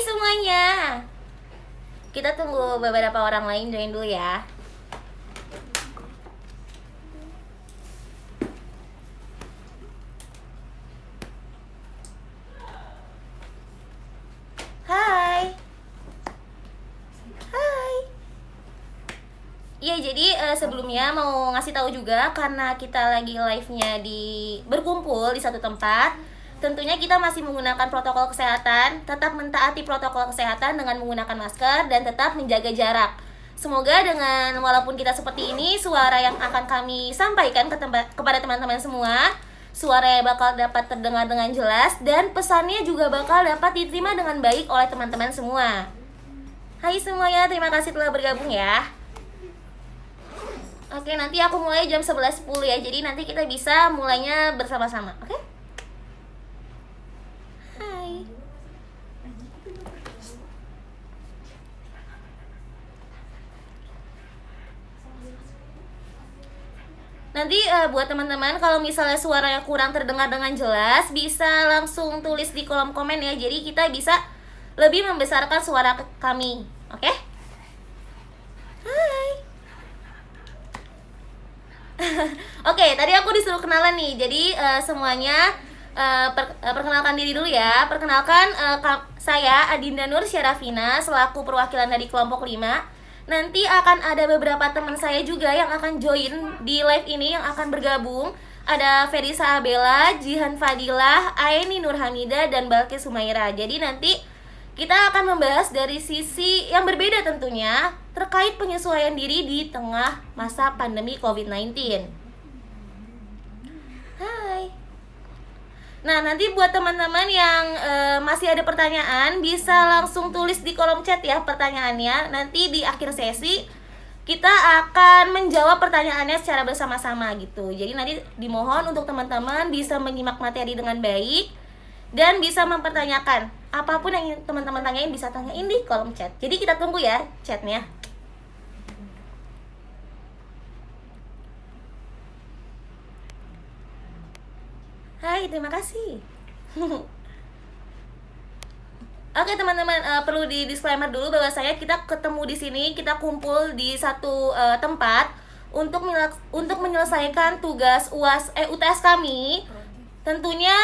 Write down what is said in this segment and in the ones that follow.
semuanya. Kita tunggu beberapa orang lain join dulu ya. Hai. Hai. Iya, jadi sebelumnya mau ngasih tahu juga karena kita lagi live-nya berkumpul di satu tempat. Tentunya kita masih menggunakan protokol kesehatan, tetap mentaati protokol kesehatan dengan menggunakan masker dan tetap menjaga jarak. Semoga dengan walaupun kita seperti ini, suara yang akan kami sampaikan kepada teman-teman semua, suaranya bakal dapat terdengar dengan jelas dan pesannya juga bakal dapat diterima dengan baik oleh teman-teman semua. Hai semuanya, terima kasih telah bergabung ya. Oke, nanti aku mulai jam 11.10 ya. Jadi nanti kita bisa mulainya bersama-sama, oke? Hai. Nanti buat teman-teman kalau misalnya suaranya kurang terdengar dengan jelas, bisa langsung tulis di kolom komen ya. Jadi kita bisa lebih membesarkan suara kami, oke? Hai. Oke, tadi aku disuruh kenalan nih. Jadi semuanya perkenalkan diri dulu ya. Perkenalkan saya Adinda Nur Syarafina selaku perwakilan dari kelompok 5. Nanti akan ada beberapa teman saya juga yang akan join di live ini yang akan bergabung. Ada Ferisa Abela, Jihan Fadilah, Aini Nurhamida, dan Balkis Sumaira. Jadi nanti kita akan membahas dari sisi yang berbeda tentunya terkait penyesuaian diri di tengah masa pandemi COVID-19. Hai. Nah, nanti buat teman-teman yang masih ada pertanyaan, bisa langsung tulis di kolom chat ya pertanyaannya. Nanti di akhir sesi kita akan menjawab pertanyaannya secara bersama-sama gitu. Jadi nanti dimohon untuk teman-teman bisa menyimak materi dengan baik dan bisa mempertanyakan apapun yang teman-teman tanyain, bisa tanyain di kolom chat. Jadi kita tunggu ya chatnya. Hai, terima kasih. Oke teman-teman, perlu di disclaimer dulu bahwa kita ketemu di sini, kita kumpul di satu tempat untuk menyelesaikan tugas UTS kami. Tentunya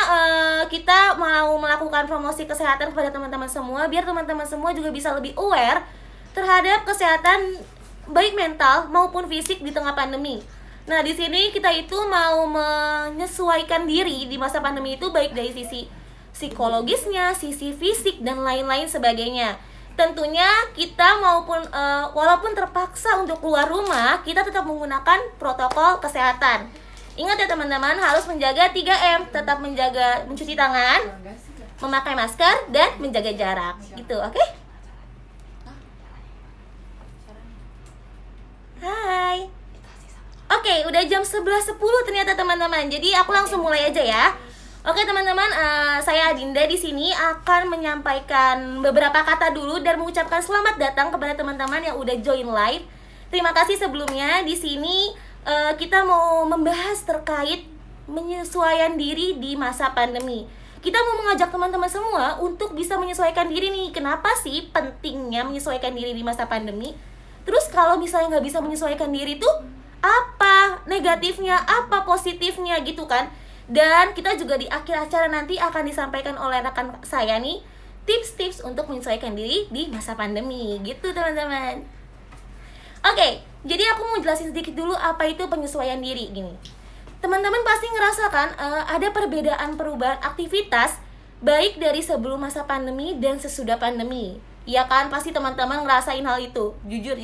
kita mau melakukan promosi kesehatan kepada teman-teman semua biar teman-teman semua juga bisa lebih aware terhadap kesehatan baik mental maupun fisik di tengah pandemi. Nah, di sini kita itu mau menyesuaikan diri di masa pandemi itu baik dari sisi psikologisnya, sisi fisik dan lain-lain sebagainya. Tentunya kita walaupun terpaksa untuk keluar rumah, kita tetap menggunakan protokol kesehatan. Ingat ya teman-teman, harus menjaga 3M, tetap mencuci tangan, memakai masker, dan menjaga jarak. Gitu, oke? Hai. Oke, udah jam 11.10 ternyata teman-teman. Jadi aku langsung mulai aja ya. Oke teman-teman, saya Adinda di sini akan menyampaikan beberapa kata dulu dan mengucapkan selamat datang kepada teman-teman yang udah join live. Terima kasih sebelumnya. Di sini kita mau membahas terkait menyesuaikan diri di masa pandemi. Kita mau mengajak teman-teman semua untuk bisa menyesuaikan diri nih. Kenapa sih pentingnya menyesuaikan diri di masa pandemi? Terus kalau misalnya nggak bisa menyesuaikan diri tuh apa negatifnya, apa positifnya gitu kan. Dan kita juga di akhir acara nanti akan disampaikan oleh rekan saya nih tips-tips untuk menyesuaikan diri di masa pandemi gitu teman-teman. Oke, jadi aku mau jelasin sedikit dulu apa itu penyesuaian diri gini. Teman-teman pasti ngerasakan ada perubahan aktivitas baik dari sebelum masa pandemi dan sesudah pandemi. Iya kan, pasti teman-teman ngerasain hal itu. Jujur.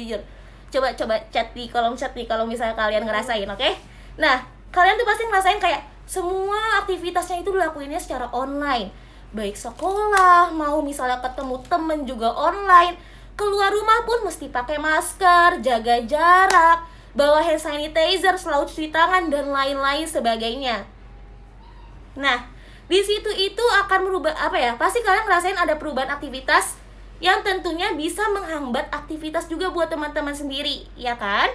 Coba chat di kolom chat nih kalau misalnya kalian ngerasain, oke? Nah, kalian tuh pasti ngerasain kayak semua aktivitasnya itu dilakuinnya secara online. Baik sekolah, mau misalnya ketemu temen juga online. Keluar rumah pun mesti pakai masker, jaga jarak, bawa hand sanitizer, selalu cuci tangan, dan lain-lain sebagainya. Nah, di situ itu akan merubah pasti kalian ngerasain ada perubahan aktivitas yang tentunya bisa menghambat aktivitas juga buat teman-teman sendiri, ya kan?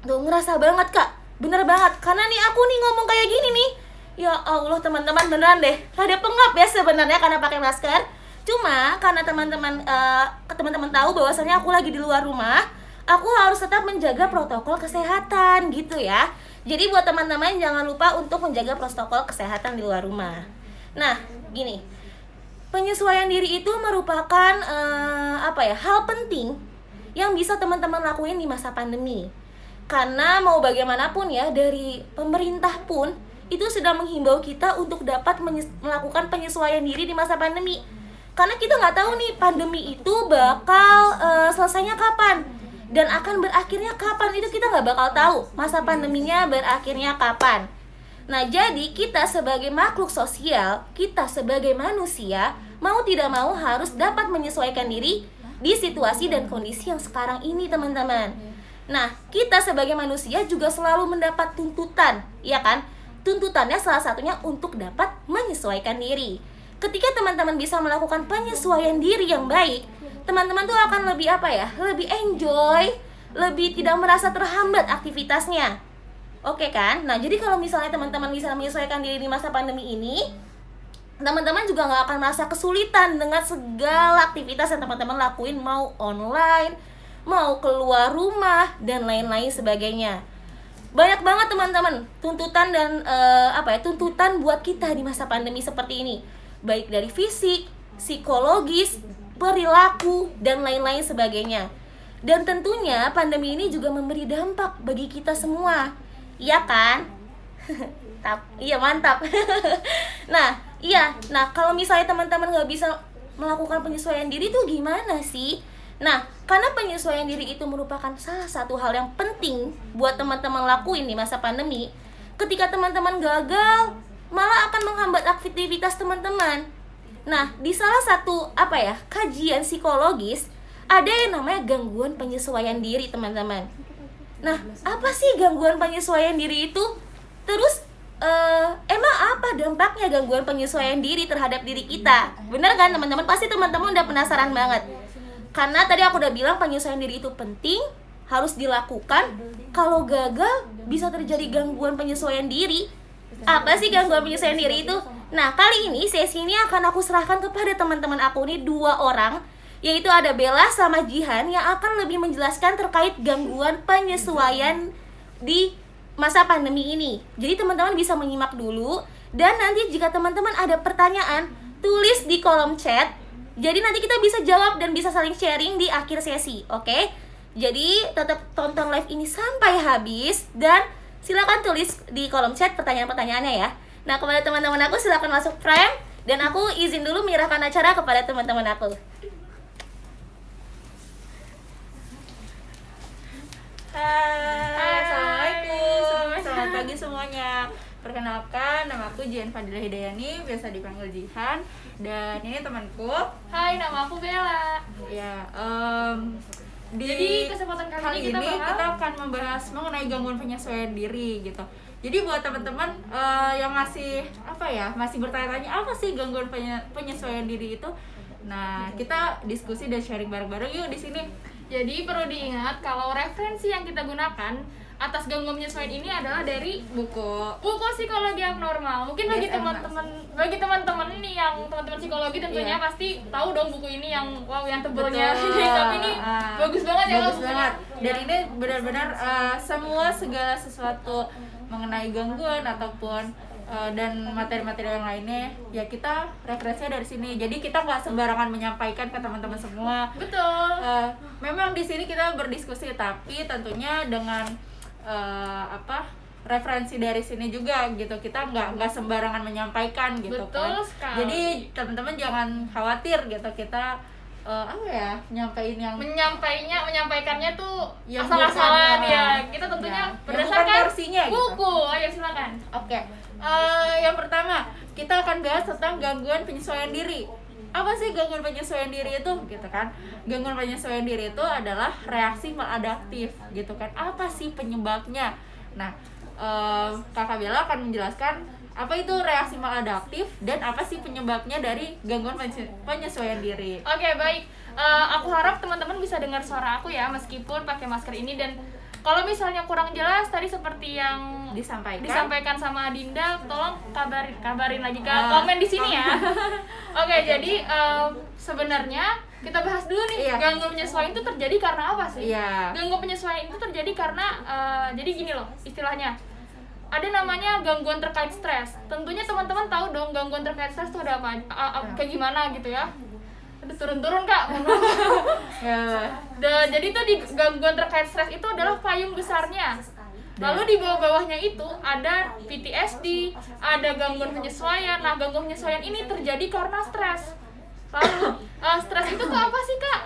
Tuh, ngerasa banget kak, bener banget. Karena nih aku nih ngomong kayak gini nih, ya Allah teman-teman beneran deh, rada pengap ya sebenarnya karena pakai masker. Cuma karena teman-teman tahu bahwasanya aku lagi di luar rumah, aku harus tetap menjaga protokol kesehatan gitu ya. Jadi buat teman-teman jangan lupa untuk menjaga protokol kesehatan di luar rumah. Nah, gini. Penyesuaian diri itu merupakan hal penting yang bisa teman-teman lakuin di masa pandemi. Karena mau bagaimanapun ya, dari pemerintah pun itu sudah menghimbau kita untuk dapat melakukan penyesuaian diri di masa pandemi. Karena kita nggak tahu nih pandemi itu bakal selesainya kapan dan akan berakhirnya kapan, itu kita nggak bakal tahu masa pandeminya berakhirnya kapan. Nah, jadi kita sebagai makhluk sosial, kita sebagai manusia, mau tidak mau harus dapat menyesuaikan diri di situasi dan kondisi yang sekarang ini, teman-teman. Nah, kita sebagai manusia juga selalu mendapat tuntutan, ya kan? Tuntutannya salah satunya untuk dapat menyesuaikan diri. Ketika teman-teman bisa melakukan penyesuaian diri yang baik, teman-teman tuh akan lebih lebih enjoy, lebih tidak merasa terhambat aktivitasnya. Oke kan? Nah, jadi kalau misalnya teman-teman bisa menyesuaikan diri di masa pandemi ini, teman-teman juga nggak akan merasa kesulitan dengan segala aktivitas yang teman-teman lakuin, mau online, mau keluar rumah, dan lain-lain sebagainya. Banyak banget teman-teman tuntutan dan tuntutan buat kita di masa pandemi seperti ini, baik dari fisik, psikologis, perilaku, dan lain-lain sebagainya. Dan tentunya pandemi ini juga memberi dampak bagi kita semua, iya kan? Iya, mantap. Nah, kalau misalnya teman-teman nggak bisa melakukan penyesuaian diri tuh gimana sih? Nah, karena penyesuaian diri itu merupakan salah satu hal yang penting buat teman-teman lakuin di masa pandemi. Ketika teman-teman gagal, malah akan menghambat aktivitas teman-teman. Nah, di salah satu kajian psikologis, ada yang namanya gangguan penyesuaian diri, teman-teman. Nah, apa sih gangguan penyesuaian diri itu? Terus emang apa dampaknya gangguan penyesuaian diri terhadap diri kita? Bener kan teman-teman? Pasti teman-teman udah penasaran banget. Karena tadi aku udah bilang penyesuaian diri itu penting, harus dilakukan. Kalau gagal, bisa terjadi gangguan penyesuaian diri. Apa sih gangguan penyesuaian diri itu? Nah, kali ini sesi ini akan aku serahkan kepada teman-teman aku nih, 2 orang, yaitu ada Bella sama Jihan yang akan lebih menjelaskan terkait gangguan penyesuaian di masa pandemi ini. Jadi teman-teman bisa menyimak dulu, dan nanti jika teman-teman ada pertanyaan, tulis di kolom chat. Jadi nanti kita bisa jawab dan bisa saling sharing di akhir sesi, oke? Jadi tetap tonton live ini sampai habis dan silakan tulis di kolom chat pertanyaan-pertanyaannya ya. Nah, kepada teman-teman aku silakan masuk frame dan aku izin dulu menyerahkan acara kepada teman-teman aku. Hai, assalamualaikum. Selamat pagi semuanya. Perkenalkan, nama aku Jihan Fadila Hidayani, biasa dipanggil Jihan. Dan ini temanku. Hai, nama aku Bella. Ya, Jadi kesempatan kali ini kita akan membahas mengenai gangguan penyesuaian diri gitu. Jadi buat teman-teman yang masih masih bertanya-tanya apa sih gangguan penyesuaian diri itu? Nah, kita diskusi dan sharing bareng-bareng yuk di sini. Jadi perlu diingat kalau referensi yang kita gunakan atas gangguan penyesuaian ini adalah dari buku psikologi abnormal. Mungkin bagi teman-teman ini yang teman-teman psikologi tentunya pasti tahu dong buku ini yang tebelnya. Tapi ini bagus banget ya. Bagus banget. Dan ini benar-benar segala sesuatu mengenai gangguan ataupun dan materi-materi yang lainnya ya kita referensinya dari sini. Jadi kita nggak sembarangan menyampaikan ke teman-teman semua. Betul. Memang di sini kita berdiskusi tapi tentunya dengan referensi dari sini juga gitu. Kita nggak sembarangan menyampaikan gitu. Betul kan. sekali. Jadi teman-teman jangan khawatir gitu. Kita menyampaikannya tuh yang asal-asalan bukan, ya. Kita tentunya berdasarkan porsinya buku. gitu. Ayo silakan. Oke. Yang pertama, kita akan bahas tentang gangguan penyesuaian diri. Apa sih gangguan penyesuaian diri itu? Gitu kan. Gangguan penyesuaian diri itu adalah reaksi maladaptif, gitu kan. Apa sih penyebabnya? Nah, Kakak Bella akan menjelaskan apa itu reaksi maladaptif dan apa sih penyebabnya dari gangguan penyesuaian diri. Oke, baik. Aku harap teman-teman bisa dengar suara aku ya meskipun pakai masker ini dan Kalau misalnya kurang jelas tadi seperti yang disampaikan sama Adinda, tolong kabarin lagi ke komen di sini ya. Oke, jadi sebenarnya kita bahas dulu nih, gangguan penyesuaian itu terjadi karena apa sih? Gangguan penyesuaian itu terjadi karena jadi gini loh istilahnya. Ada namanya gangguan terkait stres. Tentunya teman-teman tahu dong gangguan terkait stres itu ada apa, kayak gimana gitu ya. Aduh, turun-turun Kak. Jadi itu di gangguan terkait stres itu adalah payung besarnya. Lalu di bawah-bawahnya itu ada PTSD, ada gangguan penyesuaian. Nah, gangguan penyesuaian ini terjadi karena stres. Lalu stres itu tuh apa sih Kak?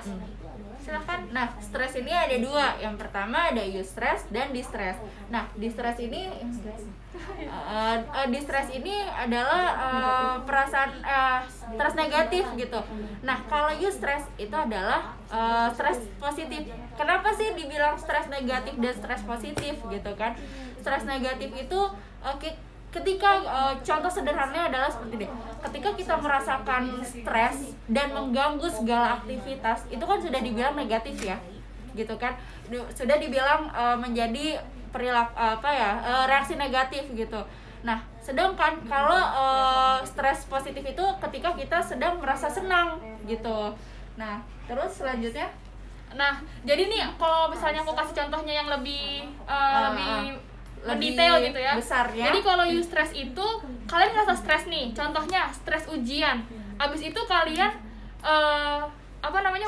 Silahkan. Nah, stres ini ada dua. Yang pertama ada eustress dan distress. Nah, distress ini adalah perasaan stres negatif gitu. Nah, kalau eustress itu adalah stres positif. Kenapa sih dibilang stres negatif dan stres positif gitu kan? Stres negatif itu ketika contoh sederhananya adalah seperti ini. Ketika kita merasakan stres dan mengganggu segala aktivitas, itu kan sudah dibilang negatif ya, gitu kan? Sudah dibilang menjadi perilaku reaksi negatif gitu. Nah, sedangkan kalau stres positif itu ketika kita sedang merasa senang gitu. Nah, terus selanjutnya, nah jadi nih kalau misalnya aku kasih contohnya yang lebih detail gitu ya. Besarnya. Jadi kalau eustress itu kalian ngerasa stres nih, contohnya stres ujian. Abis itu kalian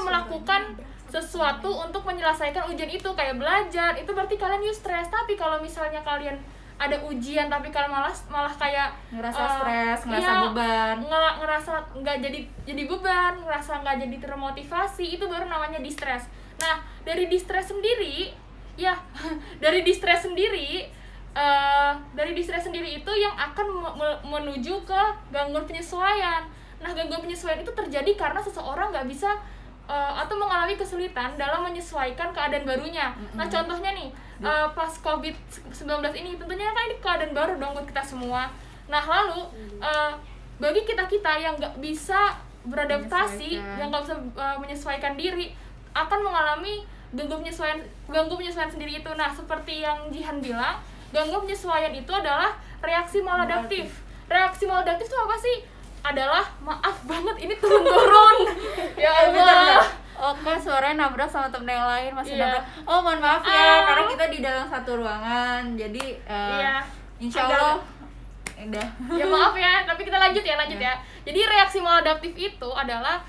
melakukan sesuatu untuk menyelesaikan ujian itu, kayak belajar, itu berarti kalian eustress. Tapi kalau misalnya kalian ada ujian tapi kalian malah kayak ngerasa stres, ngerasa beban, ngerasa nggak jadi beban, ngerasa nggak jadi termotivasi, itu baru namanya distress. Nah, dari distress sendiri itu yang akan menuju ke gangguan penyesuaian. Nah, gangguan penyesuaian itu terjadi karena seseorang nggak bisa atau mengalami kesulitan dalam menyesuaikan keadaan barunya. Nah, contohnya nih, pas COVID-19 ini tentunya kan ini keadaan baru dong buat kita semua. Nah, lalu bagi kita yang nggak bisa beradaptasi, yang nggak bisa menyesuaikan diri, akan mengalami gangguan penyesuaian sendiri itu. Nah, seperti yang Jihan bilang, gangguan penyesuaian itu adalah reaksi maladaptif. Reaksi maladaptif itu apa sih? Adalah, maaf banget ini turun-turun. Ya Allah. Kan suaranya nabrak sama temen yang lain, masih nabrak. Oh, mohon maaf ya, karena kita di dalam satu ruangan. Jadi insya Allah udah. Ya maaf ya, tapi kita lanjut ya. Jadi reaksi maladaptif itu adalah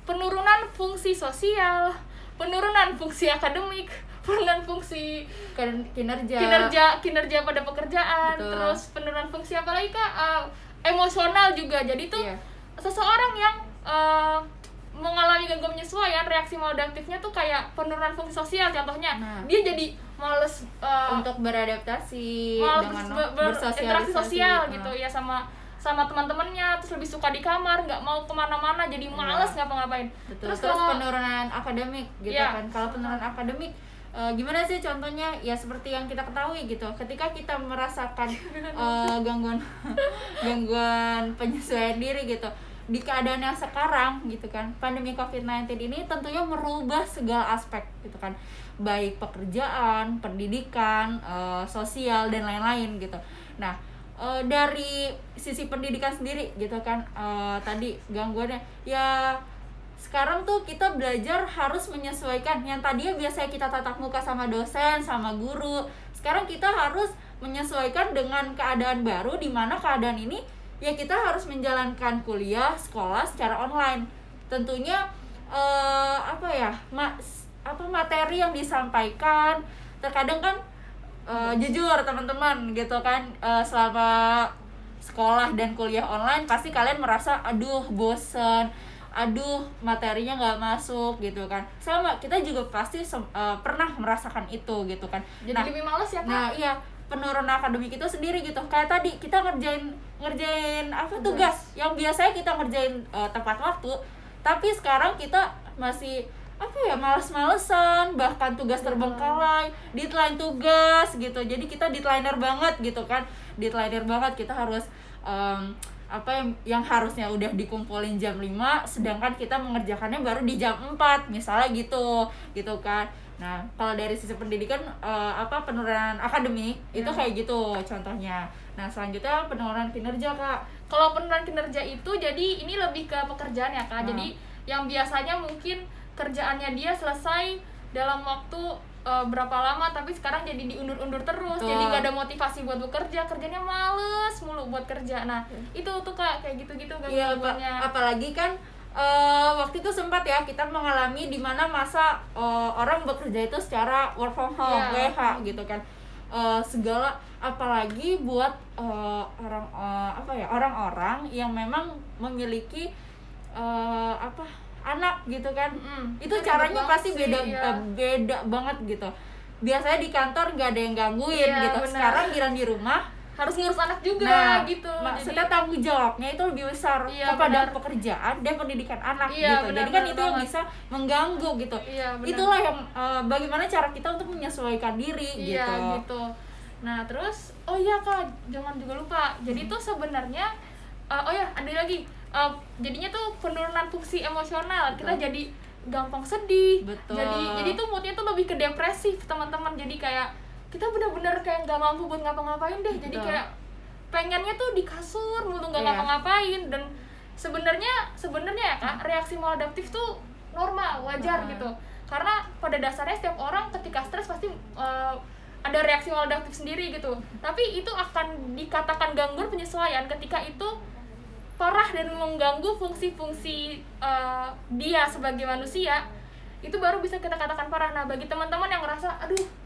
penurunan fungsi sosial, penurunan fungsi akademik, penurunan fungsi kinerja pada pekerjaan. Betul. Terus penurunan fungsi apa lagi Kak? Emosional juga. Jadi tuh seseorang yang mengalami gangguan penyesuaian, reaksi maladaptifnya tuh kayak penurunan fungsi sosial. Contohnya, dia jadi males untuk beradaptasi, dengan berinteraksi sosial gitu ya sama teman-temannya, terus lebih suka di kamar, nggak mau kemana-mana, jadi males ngapa-ngapain. Terus penurunan akademik gitu kan. Kalau penurunan akademik gimana sih contohnya? Ya seperti yang kita ketahui gitu, ketika kita merasakan gangguan penyesuaian diri gitu di keadaan yang sekarang gitu kan, pandemi COVID-19 ini tentunya merubah segala aspek gitu kan, baik pekerjaan, pendidikan, sosial dan lain-lain gitu. Nah, dari sisi pendidikan sendiri gitu kan, tadi gangguannya ya sekarang tuh kita belajar harus menyesuaikan. Yang tadinya biasanya kita tatap muka sama dosen, sama guru, sekarang kita harus menyesuaikan dengan keadaan baru, di mana keadaan ini ya kita harus menjalankan kuliah, sekolah secara online. Tentunya materi yang disampaikan terkadang kan jujur teman-teman gitu kan, selama sekolah dan kuliah online pasti kalian merasa aduh bosen, aduh materinya nggak masuk gitu kan. Sama kita juga pasti pernah merasakan itu gitu kan. Jadi lebih males ya Kak? Nah iya, penurunan akademik itu sendiri gitu. Kayak tadi kita ngerjain tugas yang biasanya kita ngerjain tepat waktu, tapi sekarang kita masih males-malesan, bahkan tugas terbengkalai, deadline tugas gitu. Jadi kita deadlineer banget gitu kan. Deadlineer banget, kita harus apa yang harusnya udah dikumpulin jam 5 sedangkan kita mengerjakannya baru di jam 4 misalnya gitu kan. Nah kalau dari sisi pendidikan penurunan akademik itu kayak gitu contohnya. Nah selanjutnya penurunan kinerja Kak. Kalau penurunan kinerja itu jadi ini lebih ke pekerjaan ya Kak. Jadi yang biasanya mungkin kerjaannya dia selesai dalam waktu berapa lama, tapi sekarang jadi diundur-undur terus. Betul. Jadi gak ada motivasi buat bekerja, kerjanya males mulu buat kerja. Nah itu tuh Kak, kayak gitu-gitu Iya, gangguannya. apalagi kan waktu itu sempat ya kita mengalami di mana masa orang bekerja itu secara work from home, Iya. WH gitu kan. Segala apalagi buat orang-orang yang memang memiliki anak gitu kan. Itu Itu caranya ribet pasti banget sih, iya. beda banget gitu. Biasanya di kantor nggak ada yang gangguin Iya, gitu. benar. Sekarang giliran di rumah Harus ngurus anak juga gitu. maksudnya tanggung jawabnya itu lebih besar Iya, kepada benar. pekerjaan dan pendidikan anak Iya, gitu. benar, Jadi kan benar itu yang banget. bisa mengganggu gitu. Iya, benar. Itulah yang bagaimana cara kita untuk menyesuaikan diri Iya gitu. gitu. Nah terus, oh iya Kak, jangan juga lupa. Jadi tuh sebenarnya, oh ya ada lagi. Jadinya tuh penurunan fungsi emosional. Kita jadi gampang sedih. Betul. Jadi tuh moodnya tuh lebih ke depresif teman-teman. Jadi kayak kita benar-benar kayak nggak mampu buat ngapa-ngapain deh. Jadi Betul. kayak pengennya tuh di kasur mulu nggak Iya. ngapa-ngapain. Dan sebenarnya ya Kak, reaksi maladaptif tuh normal, wajar gitu. Karena pada dasarnya setiap orang ketika stres pasti ada reaksi maladaptif sendiri gitu. Tapi itu akan dikatakan gangguan penyesuaian ketika itu parah dan mengganggu fungsi-fungsi dia sebagai manusia. Itu baru bisa kita katakan parah. Nah bagi teman-teman yang ngerasa aduh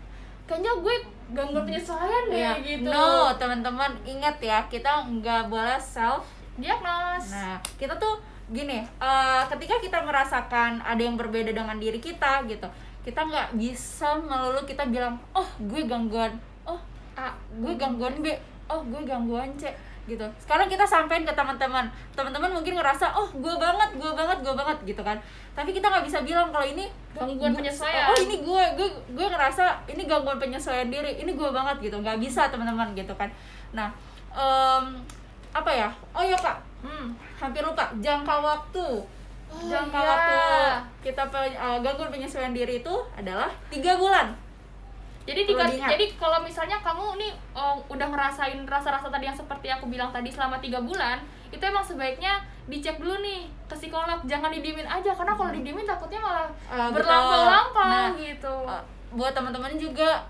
kayaknya gue gangguan penyesuaian deh Iya. gitu, No, teman-teman ingat ya, kita nggak boleh self. diagnos. Nah, kita tuh gini, ketika kita merasakan ada yang berbeda dengan diri kita gitu, kita nggak bisa melulu kita bilang, oh gue gangguan, oh gue gangguan B, oh gue gangguan C gitu. Sekarang kita sampein ke teman-teman mungkin ngerasa, oh gue banget gitu kan. Tapi kita nggak bisa bilang kalau ini Gangguan penyesuaian. Oh ini gue ngerasa ini gangguan penyesuaian diri, ini gue banget gitu. Nggak bisa teman-teman gitu kan. Nah, apa ya? Oh ya Kak, hampir lupa, jangka waktu. Jangka iya. waktu kita gangguan penyesuaian diri itu adalah 3 bulan. Jadi Perlu diingat. jadi kalau misalnya kamu nih udah ngerasain rasa-rasa tadi yang seperti aku bilang tadi selama 3 bulan, itu emang sebaiknya dicek dulu nih ke psikolog, jangan didiemin aja karena kalau didiemin takutnya malah Betul. berlampau-lampau Nah, gitu. Buat teman-teman juga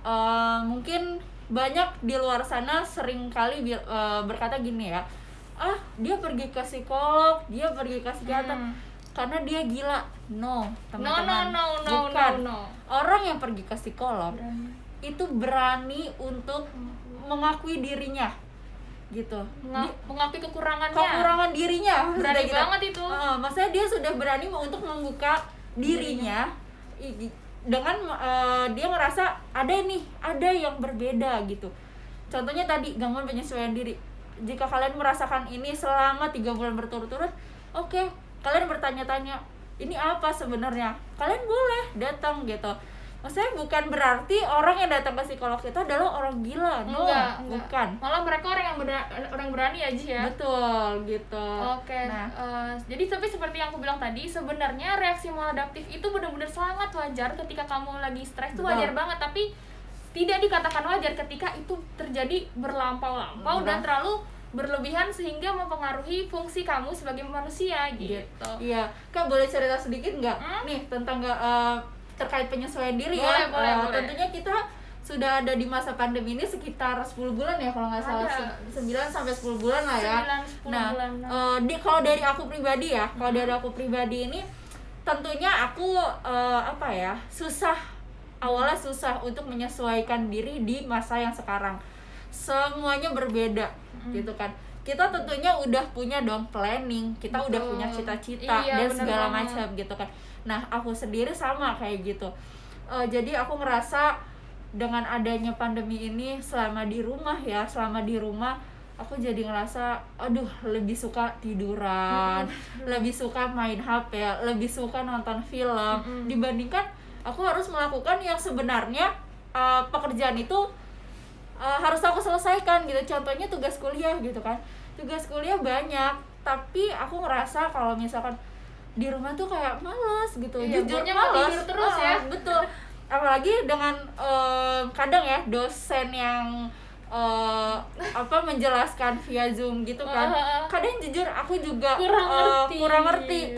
mungkin banyak di luar sana sering kali berkata gini ya, dia pergi ke psikolog, dia pergi ke psikiater karena dia gila. No, teman-teman. No, Bukan. no. Orang yang pergi ke psikolog itu berani untuk mengakui dirinya gitu. Mengakui kekurangannya. Kekurangan dirinya Berani sudah gitu. banget itu. Maksudnya dia sudah berani untuk membuka dirinya dengan dia merasa ada yang berbeda gitu. Contohnya tadi gangguan penyesuaian diri. Jika kalian merasakan ini selama 3 bulan berturut-turut, oke, kalian bertanya-tanya ini apa sebenarnya, kalian boleh datang gitu. Maksudnya bukan berarti orang yang datang ke psikolog itu adalah orang gila. No, Enggak. bukan. Malah mereka orang yang berani ya Ji ya. Betul gitu. Oke. Nah, Jadi tapi seperti yang aku bilang tadi, sebenarnya reaksi maladaptif itu benar-benar sangat wajar ketika kamu lagi stres itu wajar banget, tapi tidak dikatakan wajar ketika itu terjadi berlampau-lampau dan terlalu berlebihan sehingga mempengaruhi fungsi kamu sebagai manusia gitu. Iya, Kak boleh cerita sedikit nggak nih tentang terkait penyesuaian diri ya? Boleh. Tentunya kita sudah ada di masa pandemi ini sekitar 10 bulan ya kalau nggak salah, Ada. 9 sampai 10 bulan lah ya. 9-10 Nah, bulan. kalau dari aku pribadi ya, dari aku pribadi ini tentunya aku awalnya susah untuk menyesuaikan diri di masa yang sekarang. Semuanya berbeda gitu kan. Kita tentunya udah punya dong planning, kita udah punya cita-cita Iya, dan bener segala banget. macam gitu kan. Nah, aku sendiri sama kayak gitu. Jadi aku ngerasa dengan adanya pandemi ini selama di rumah aku jadi ngerasa lebih suka tiduran, lebih suka main HP, lebih suka nonton film dibandingkan aku harus melakukan yang sebenarnya pekerjaan itu harus aku selesaikan gitu. Contohnya tugas kuliah gitu kan. tugas kuliah banyak, tapi aku ngerasa kalau misalkan di rumah tuh kayak males gitu. Iya, Jujur maunya mau males. tidur terus ya. Betul. Apalagi dengan kadang ya dosen yang menjelaskan via Zoom gitu kan. Kadang jujur aku juga kurang ngerti,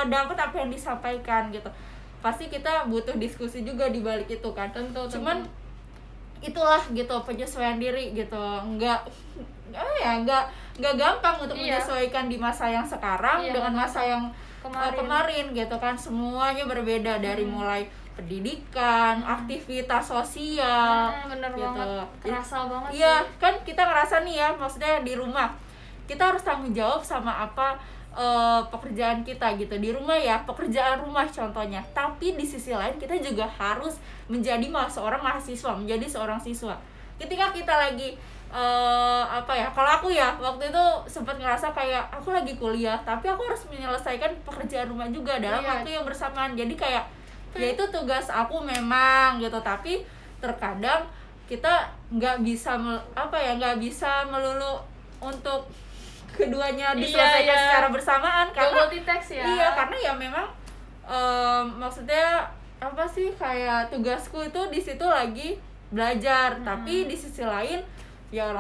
dapat apa yang disampaikan gitu. Pasti kita butuh diskusi juga di balik itu kan. Tentu. Cuman itulah gitu, penyesuaian diri gitu. Nggak gampang untuk menyesuaikan di masa yang sekarang dengan masa yang kemarin gitu kan. Semuanya berbeda dari mulai pendidikan, aktivitas sosial, bener gitu. banget, kerasa banget Iya, sih. kan kita ngerasa nih ya, maksudnya di rumah kita harus tanggung jawab sama apa pekerjaan kita gitu di rumah ya, pekerjaan rumah contohnya. Tapi di sisi lain kita juga harus menjadi seorang mahasiswa, menjadi seorang siswa. Ketika kita lagi kalau aku ya waktu itu sempat ngerasa kayak aku lagi kuliah tapi aku harus menyelesaikan pekerjaan rumah juga dalam waktu yang bersamaan. Jadi kayak ya itu tugas aku memang gitu, tapi terkadang kita nggak bisa melulu untuk keduanya diselesaikan secara bersamaan karena multitask ya. Iya, karena ya memang maksudnya apa sih, kayak tugasku itu di situ lagi belajar, tapi di sisi lain ya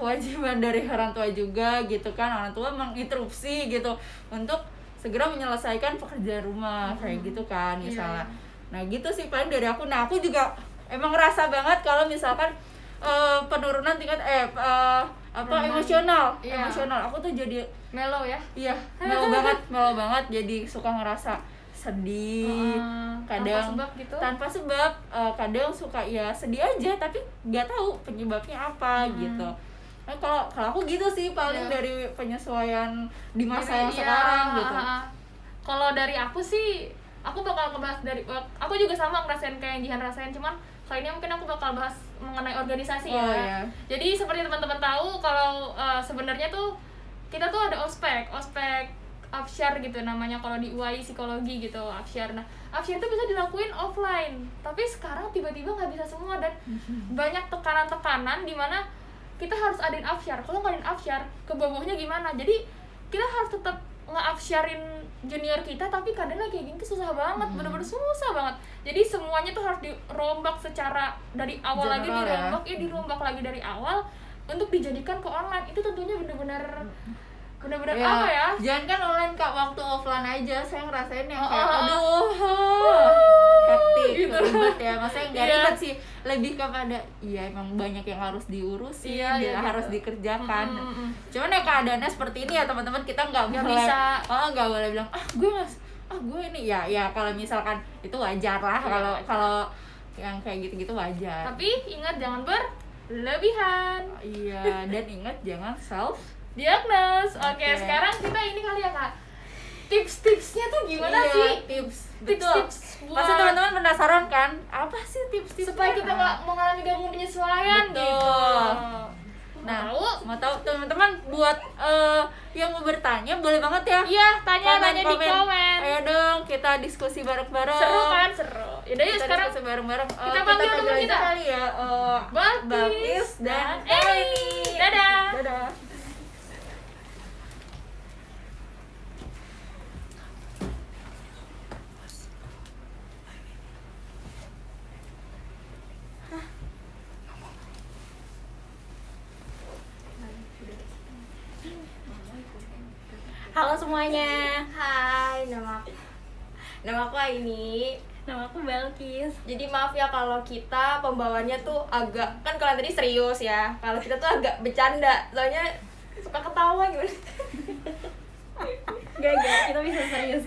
kewajiban dari orang tua juga gitu kan. Orang tua menginterupsi gitu untuk segera menyelesaikan pekerjaan rumah kayak gitu kan misalnya. Nah gitu sih paling dari aku. Nah aku juga emang ngerasa banget kalau misalkan penurunan tingkat emosional. Aku tuh jadi mellow ya. Iya, melo banget jadi suka ngerasa sedih kadang tanpa sebab kadang suka ya sedih aja tapi nggak tahu penyebabnya apa gitu. Nah, kalau aku gitu sih paling dari penyesuaian di masa yang sekarang gitu. Kalau dari aku sih, aku bakal ngebahas aku juga sama ngerasain kayak yang Jihan rasain, cuman kali ini mungkin aku bakal bahas mengenai organisasi ya. Jadi seperti teman-teman tahu kalau sebenarnya tuh kita tuh ada ospek Afsyar gitu namanya kalau di UAI psikologi gitu, Afsyar. Nah, Afsyar itu bisa dilakuin offline, tapi sekarang tiba-tiba nggak bisa semua dan banyak tekanan-tekanan di mana kita harus adain Afsyar. Kalau nggak adain Afsyar, kebawahnya gimana? Jadi kita harus tetap nge-afsyarin junior kita, tapi kadang kayak gini tuh susah banget, bener-bener susah banget. Jadi semuanya tuh harus dirombak secara dari awal lagi dirombak lagi dari awal untuk dijadikan ke online. Itu tentunya bener-bener apa ya? Jangan kan online Kak, waktu offline aja saya ngerasain yang kayak hektik gitu, ribet ya. Maksudnya nggak ribet sih, lebih kepada emang banyak yang harus diurusin, harus dikerjakan. Cuman ya keadaannya seperti ini ya teman-teman, kita nggak boleh bilang gue ini ya kalau misalkan itu wajar lah, kalau yang kayak gitu-gitu wajar. Tapi ingat jangan berlebihan. Iya, dan ingat jangan diagnos. Oke, sekarang kita ini kali ya Kak, tips-tipsnya tuh gimana sih? Tips buat pasti teman-teman penasaran kan, apa sih tips-tipsnya supaya kita nggak mengalami gangguan penyesuaian gitu. Nah, mau tahu teman-teman buat yang mau bertanya boleh banget ya. Iya, tanya di komen. Ayo dong kita diskusi bareng-bareng. Seru kan? Seru. Yaudah yuk sekarang diskusi bareng-bareng. Kita panggil teman kita kali ya. Balkis dan Eli. Dadah. Halo semuanya. Hai, nama aku Aini. Nama aku Balkis. Jadi maaf ya kalau kita pembawanya tuh agak, kan kalau tadi serius ya, kalau kita tuh agak bercanda, soalnya suka ketawa gimana. Gak, kita bisa serius,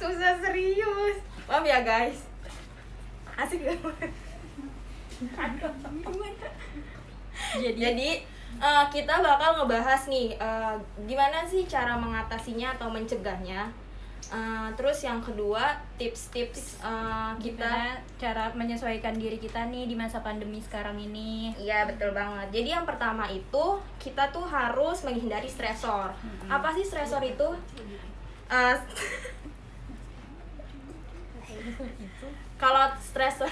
Susah serius. Maaf ya guys. Asik gak? Jadi kita bakal ngebahas nih gimana sih cara mengatasinya atau mencegahnya. Terus yang kedua tips-tips kita cara menyesuaikan diri kita nih di masa pandemi sekarang ini. Iya betul banget. Jadi yang pertama itu kita tuh harus menghindari stresor. Apa sih stresor itu? Kalau stresor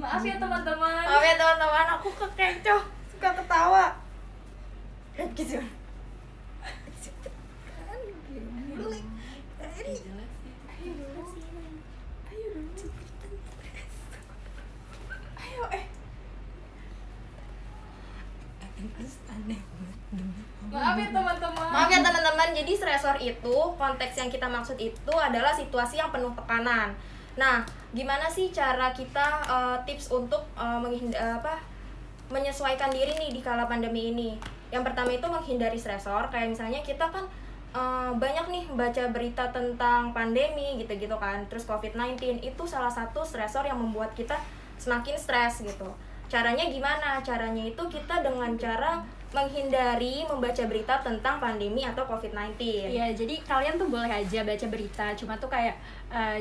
Maaf ya teman-teman. Maaf ya teman-teman, aku kekecoh, suka ketawa. Gitu. Maaf ya teman-teman. Maaf ya teman-teman, jadi stresor itu konteks yang kita maksud itu adalah situasi yang penuh tekanan. Nah, gimana sih cara kita tips untuk menyesuaikan diri nih di kala pandemi ini? Yang pertama itu menghindari stresor, kayak misalnya kita kan banyak nih baca berita tentang pandemi gitu-gitu kan. Terus COVID-19 itu salah satu stresor yang membuat kita semakin stres gitu. Caranya gimana? Caranya itu kita dengan cara menghindari membaca berita tentang pandemi atau COVID-19. Iya, jadi kalian tuh boleh aja baca berita, cuma tuh kayak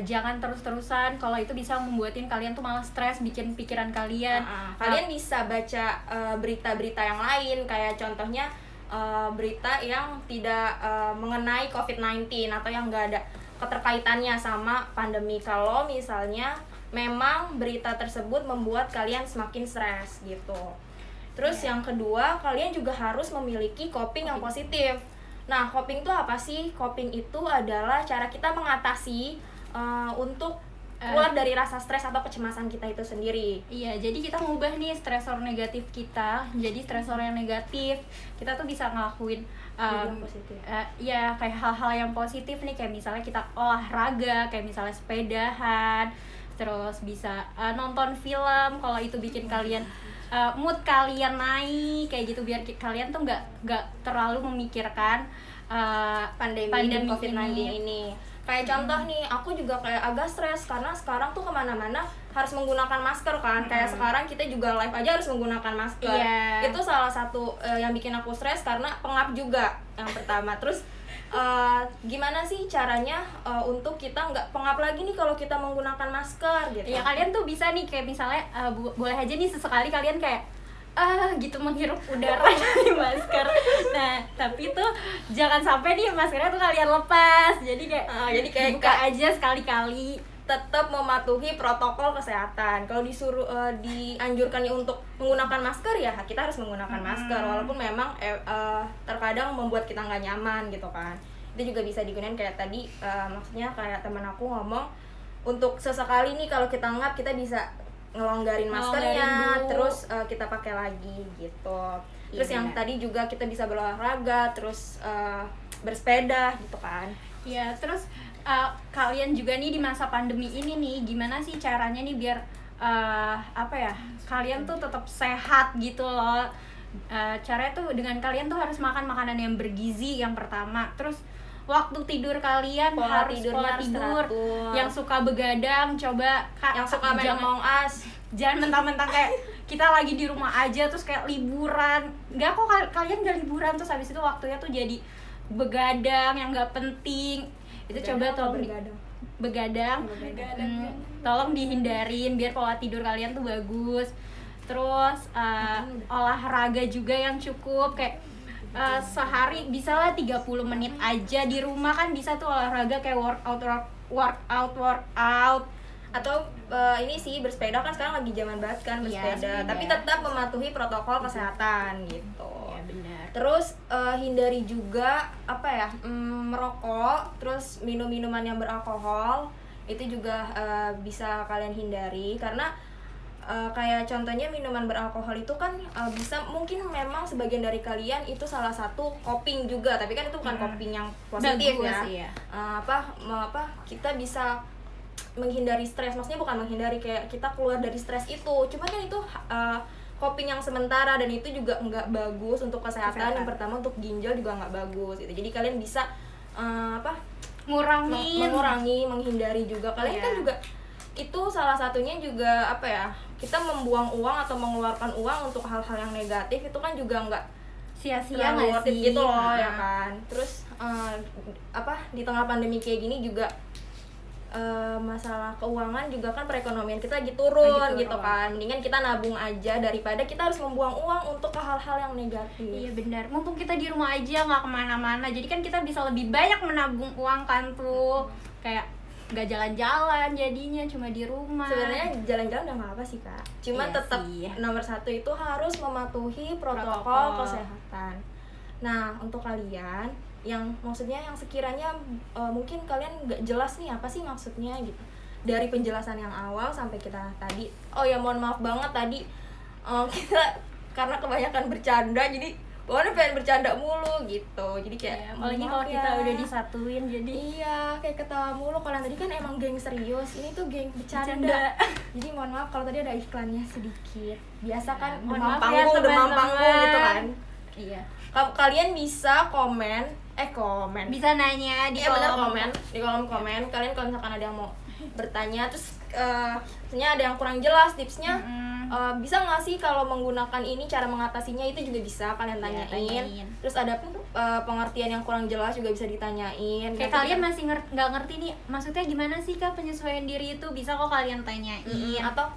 jangan terus-terusan, kalau itu bisa membuatin kalian tuh malah stres, bikin pikiran kalian. Kalian bisa baca berita-berita yang lain, kayak contohnya berita yang tidak mengenai COVID-19 atau yang nggak ada keterkaitannya sama pandemi. Kalau misalnya memang berita tersebut membuat kalian semakin stres gitu. Terus yang kedua, kalian juga harus memiliki coping yang positif. Nah, coping itu apa sih? Coping itu adalah cara kita mengatasi untuk keluar dari rasa stres atau kecemasan kita itu sendiri. Iya, jadi kita ngubah nih stresor negatif kita jadi stresor yang negatif. Kita tuh bisa ngelakuin Yang positif. ya kayak hal-hal yang positif nih, kayak misalnya kita olahraga, kayak misalnya sepedahan, terus bisa nonton film kalau itu bikin kalian mood kalian naik kayak gitu, biar kalian tuh nggak terlalu memikirkan pandemi dan COVID-19 ini. Kayak contoh nih, aku juga kayak agak stres karena sekarang tuh kemana-mana harus menggunakan masker kan. Kayak sekarang kita juga live aja harus menggunakan masker. Iya. Itu salah satu yang bikin aku stres karena pengap juga yang pertama. Terus gimana sih caranya untuk kita nggak pengap lagi nih kalau kita menggunakan masker gitu? Ya kalian tuh bisa nih kayak misalnya boleh aja nih sesekali kalian kayak gitu menghirup udara dari masker. Nah, tapi tuh jangan sampai nih maskernya tuh kalian lepas. Jadi kayak buka aja sekali-kali. Tetap mematuhi protokol kesehatan. Kalau disuruh dianjurkan untuk menggunakan masker, ya kita harus menggunakan masker walaupun memang terkadang membuat kita nggak nyaman gitu kan. Itu juga bisa digunakan kayak tadi, maksudnya kayak teman aku ngomong, untuk sesekali nih kalau kita ngap kita bisa ngelonggarin maskernya, dulu. terus kita pakai lagi gitu. Terus Iya, yang benar. tadi juga kita bisa berolahraga, terus bersepeda gitu kan. Ya, terus kalian juga nih di masa pandemi ini nih, gimana sih caranya nih biar kalian tuh tetap sehat gitu loh. Caranya tuh dengan kalian tuh harus makan makanan yang bergizi yang pertama. Terus waktu tidur kalian Pola harus tidurnya pola harus tidur. teratur. Yang suka begadang coba Yang suka main Among Us, jangan mentang-mentang kayak kita lagi di rumah aja terus kayak liburan. Enggak kok, kalian gak liburan terus habis itu waktunya tuh jadi begadang yang gak penting. Itu coba tolong begadang. Tolong dihindarin biar pola tidur kalian tuh bagus. Terus olahraga juga yang cukup, kayak sehari bisa lah 30 menit aja di rumah kan bisa tuh olahraga kayak workout. atau ini sih bersepeda kan sekarang lagi zaman banget kan Iya, bersepeda, sepeda. tapi tetap mematuhi protokol kesehatan gitu. Iya, benar. Terus hindari juga merokok, terus minum-minuman yang beralkohol itu juga bisa kalian hindari karena kayak contohnya minuman beralkohol itu kan bisa mungkin memang sebagian dari kalian itu salah satu coping juga, tapi kan itu bukan coping yang positif. Bagus, ya. iya. Kita bisa menghindari stres, maksudnya bukan menghindari kayak kita keluar dari stres itu, cuman kan itu coping yang sementara dan itu juga nggak bagus untuk kesehatan. Yang pertama untuk ginjal juga nggak bagus gitu, jadi kalian bisa mengurangi, menghindari juga. Kalian Iya. kan juga itu salah satunya juga kita membuang uang atau mengeluarkan uang untuk hal-hal yang negatif itu kan juga nggak Sia-sia terlalu nggak worth it sih? gitu loh ya kan. Terus di tengah pandemi kayak gini juga masalah keuangan juga kan, perekonomian kita lagi turun gitu kan. Mendingan kita nabung aja daripada kita harus membuang uang untuk ke hal-hal yang negatif. Iya benar, mumpung kita di rumah aja nggak kemana-mana, jadi kan kita bisa lebih banyak menabung uang kan tuh. Kayak nggak jalan-jalan jadinya cuma di rumah. Sebenarnya jalan-jalan udah nggak apa sih kak, cuman Iya tetap sih. nomor satu itu harus mematuhi protokol Protokol. kesehatan. Nah untuk kalian yang maksudnya yang sekiranya mungkin kalian nggak jelas nih apa sih maksudnya gitu dari penjelasan yang awal sampai kita tadi, oh ya mohon maaf banget tadi kita karena kebanyakan bercanda jadi pokoknya pengen bercanda mulu gitu, jadi kayak Ya, apalagi maaf kalau kita ya. udah disatuin jadi Iya, kayak ketawa mulu. Kalian tadi kan emang geng serius, ini tuh geng bercanda. Bercanda. Jadi mohon maaf kalau tadi ada iklannya sedikit. Biasa kan mohon demam maaf ya, panggung, demam teman-teman. panggung gitu kan. iya. Kalian bisa komen. Bisa nanya di Iya benar kolom komen di kolom komen. Kalian kalau misalkan ada yang mau bertanya terus misalnya ada yang kurang jelas tipsnya, bisa nggak sih kalau menggunakan ini cara mengatasinya, itu juga bisa kalian Iya, tanyain. tanyain. Terus ada pengertian yang kurang jelas juga bisa ditanyain. Kayak Nanti kalian kita- masih nggak ngerti nih maksudnya gimana sih kak penyesuaian diri itu, bisa kok kalian tanyain. atau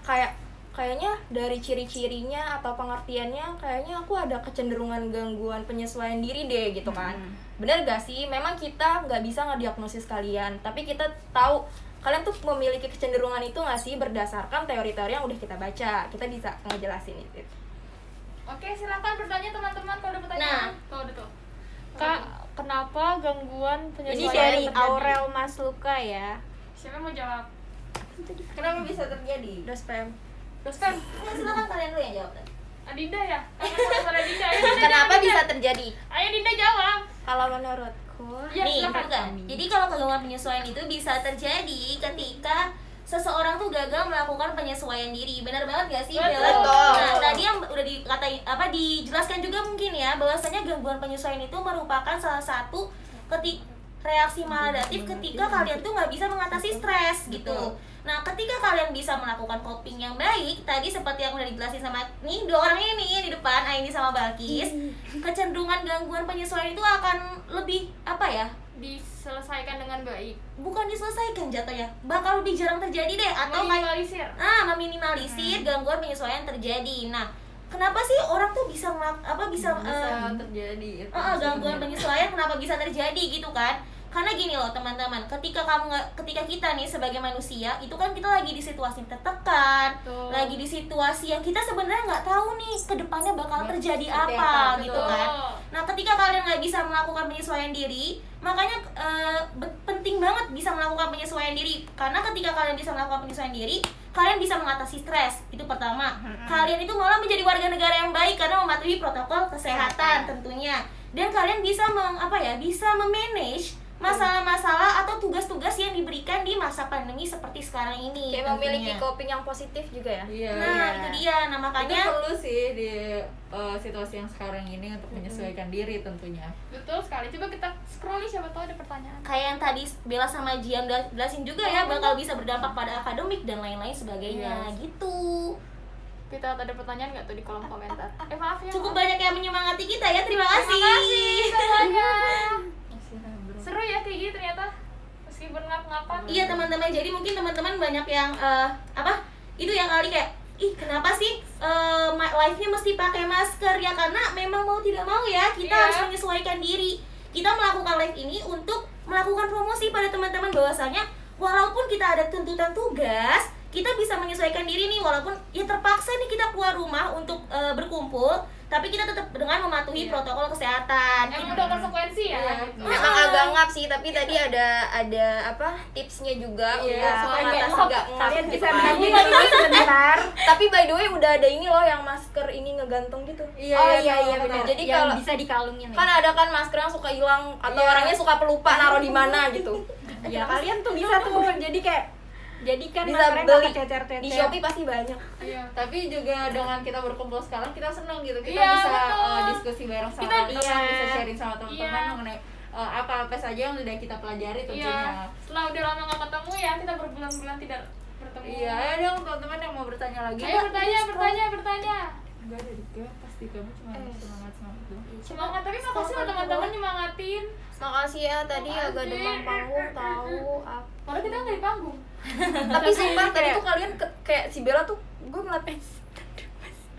kayaknya dari ciri-cirinya atau pengertiannya kayaknya aku ada kecenderungan gangguan penyesuaian diri deh gitu kan. Bener gak sih, memang kita nggak bisa ngediagnosis kalian, tapi kita tahu kalian tuh memiliki kecenderungan itu nggak sih berdasarkan teori-teori yang udah kita baca. Kita bisa ngejelasin itu. Oke, silakan bertanya teman-teman kalau ada pertanyaan. Nah. Tuh, ada tuh. Kak, kenapa gangguan Ini penyesuaian dari terjadi? Aurel Mas Luka ya. Siapa yang mau jawab? Kenapa bisa terjadi? Udah spam. Dosen, Nah, silakan kalian dulu yang jawab. Adinda ya? Karena suara Dinda. Ayo Dinda Kenapa jawab, bisa Dinda. terjadi? Ayo Dinda jawab. Kalau menurutku, Iya, Nih, silakan. bukan. Jadi kalau kegangguan penyesuaian itu bisa terjadi ketika seseorang tuh gagal melakukan penyesuaian diri. Benar banget gak sih, Betul. Bella? Betul. Nah, tadi yang udah dijelaskan juga mungkin ya, bahwasanya gangguan penyesuaian itu merupakan salah satu reaksi maladaptif ketika kalian tuh nggak bisa mengatasi stres gitu. Nah, ketika kalian bisa melakukan coping yang baik, tadi seperti yang udah dijelasin sama nih dua orang ini di depan, Aini sama Balkis, kecenderungan gangguan penyesuaian itu akan lebih apa ya? Diselesaikan dengan baik. Bukan diselesaikan jatuhnya, bakal lebih jarang terjadi deh, atau kayak Minimalisir. meminimalisir gangguan penyesuaian terjadi. Nah, kenapa sih orang tuh bisa terjadi itu. gangguan penyesuaian kenapa bisa terjadi gitu kan? Karena gini loh teman-teman, ketika kita nih sebagai manusia itu kan kita lagi di situasi tertekan, Betul. lagi di situasi yang kita sebenarnya nggak tahu nih kedepannya bakal terjadi seperti apa apa, gitu betul. kan. Nah, ketika kalian nggak bisa melakukan penyesuaian diri, makanya penting banget bisa melakukan penyesuaian diri, karena ketika kalian bisa melakukan penyesuaian diri, kalian bisa mengatasi stres. Itu pertama. Kalian itu malah menjadi warga negara yang baik karena mematuhi protokol kesehatan tentunya. Dan kalian bisa bisa memanage masalah-masalah atau tugas-tugas yang diberikan di masa pandemi seperti sekarang ini. kayak memiliki tentunya. coping yang positif juga ya. Iya. Nah, itu dia. Nah, Itu makanya perlu sih di situasi yang sekarang ini untuk menyesuaikan diri tentunya. Betul sekali. Coba kita scroll nih, siapa tahu ada pertanyaan. kayak yang tadi Bella sama Jian jelasin juga ya, bakal bisa berdampak pada akademik dan lain-lain sebagainya gitu. Kita ada pertanyaan nggak tuh di kolom komentar? Maaf ya. Cukup maaf. banyak yang menyemangati kita ya. Terima kasih. Terima kasih semuanya. Seru ya kayak gini ternyata. Meskipun ngap-ngapan. Iya teman-teman, jadi mungkin teman-teman banyak yang itu yang kali kayak kenapa sih live-nya mesti pakai masker ya, karena memang mau tidak mau ya kita Iya. harus menyesuaikan diri. Kita melakukan live ini untuk melakukan promosi pada teman-teman bahwasanya walaupun kita ada tuntutan tugas, kita bisa menyesuaikan diri nih, walaupun ya terpaksa nih kita keluar rumah untuk berkumpul, tapi kita tetap dengan mematuhi Iya. protokol kesehatan. Emang udah konsekuensi ya. Iya. Gitu. Memang agak ngap sih, tapi tadi ada tipsnya juga Iya, untuk supaya mengatasi ngap. nggak ngap Kalian gitu bisa kan. menanyain dulu sebentar. Tapi by the way udah ada ini loh yang masker ini ngegantung gitu. Iya, Oh iya, iya tahu, iya tahu. benar. Jadi Yang kalau bisa dikalungin kan ya. ada kan masker yang suka hilang atau Iya. orangnya suka pelupa naruh di mana gitu. Ya kalian tuh bisa tuh jadi kayak jadikan Bisa maskernya beli nggak kececer-cecer. di Shopee pasti banyak. Iya. Tapi juga dengan kita berkumpul sekarang kita senang gitu. Kita Iya, bisa betul. Diskusi bareng sama Kita- teman-teman, iya. bisa sharing sama teman-teman Iya. mengenai apa-apa saja yang sudah kita pelajari tentunya. Iya. Setelah udah lama nggak ketemu ya, kita berbulan-bulan tidak bertemu. Iya, ayo dong teman-teman yang mau bertanya lagi. Ayo bertanya. Enggak ada juga, pasti kamu cuma semangat doang. Semangat, tapi makasih loh teman-teman nyemangatin. Makasih ya tadi agak demam panggung tahu. Padahal kita nggak di panggung. Tapi sumpah tadi tuh kalian kayak si Bella tuh gue ngeliat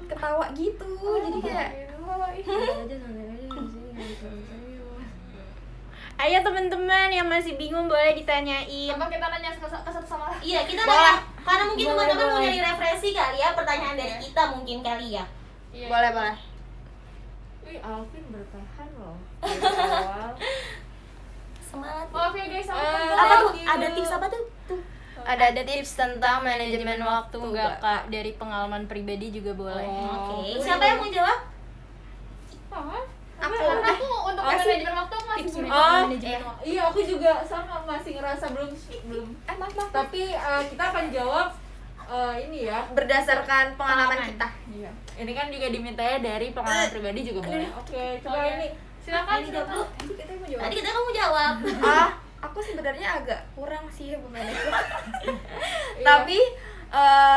ketawa gitu. Jadi kayak Ayo teman-teman yang masih bingung boleh ditanyain. Apa kita nanya ke satu sama lain? Iya, kita Boleh. nanya. Karena mungkin Boleh, teman-teman mau boleh. nyari referensi kali ya, pertanyaan dari kita mungkin kali ya. Iya. Boleh, boleh. Wih, Alvin bertahan loh dari awal. Semangat. Maaf ya guys, sama Apa tuh? Thank you. Ada tips apa tuh? Ada tips tentang manajemen waktu nggak Kak? Dari pengalaman pribadi juga boleh. Oke. Siapa yang mau jawab? Aku. Karena aku untuk Apa sih? manajemen waktu aku masih sulit. Oh, Manajemen iya aku juga sama masih ngerasa belum. Maaf. Tapi kita akan jawab ini ya. Berdasarkan pengalaman kita. Iya. Ini kan juga dimintanya dari pengalaman pribadi juga boleh. Oke, coba Oke. ini. Silakan, Ini jawab dulu. silakan. Tadi kita kamu jawab. Aku sebenarnya agak kurang sih memanage Iya. Tapi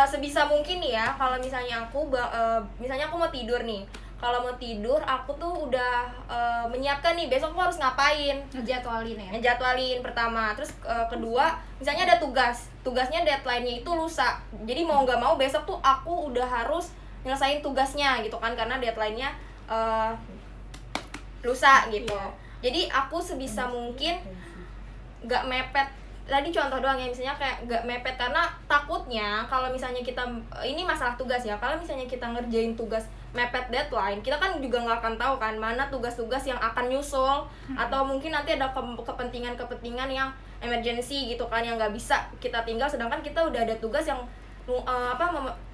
sebisa mungkin nih ya, kalau misalnya misalnya aku mau tidur nih. Kalau mau tidur, aku tuh udah menyiapkan nih besok aku harus ngapain. Ngejadwalin ya. Ngejadwalin pertama, terus kedua, misalnya ada tugasnya deadline-nya itu lusa. Jadi mau nggak mau besok tuh aku udah harus nyelesain tugasnya gitu kan, karena deadline-nya lusa gitu. Jadi aku sebisa mungkin nggak mepet. Tadi contoh doang ya, misalnya kayak nggak mepet, karena takutnya kalau misalnya kita ini masalah tugas ya, kalau misalnya kita ngerjain tugas mepet deadline, kita kan juga nggak akan tahu kan mana tugas-tugas yang akan nyusul, atau mungkin nanti ada kepentingan yang emergency gitu kan, yang nggak bisa kita tinggal, sedangkan kita udah ada tugas yang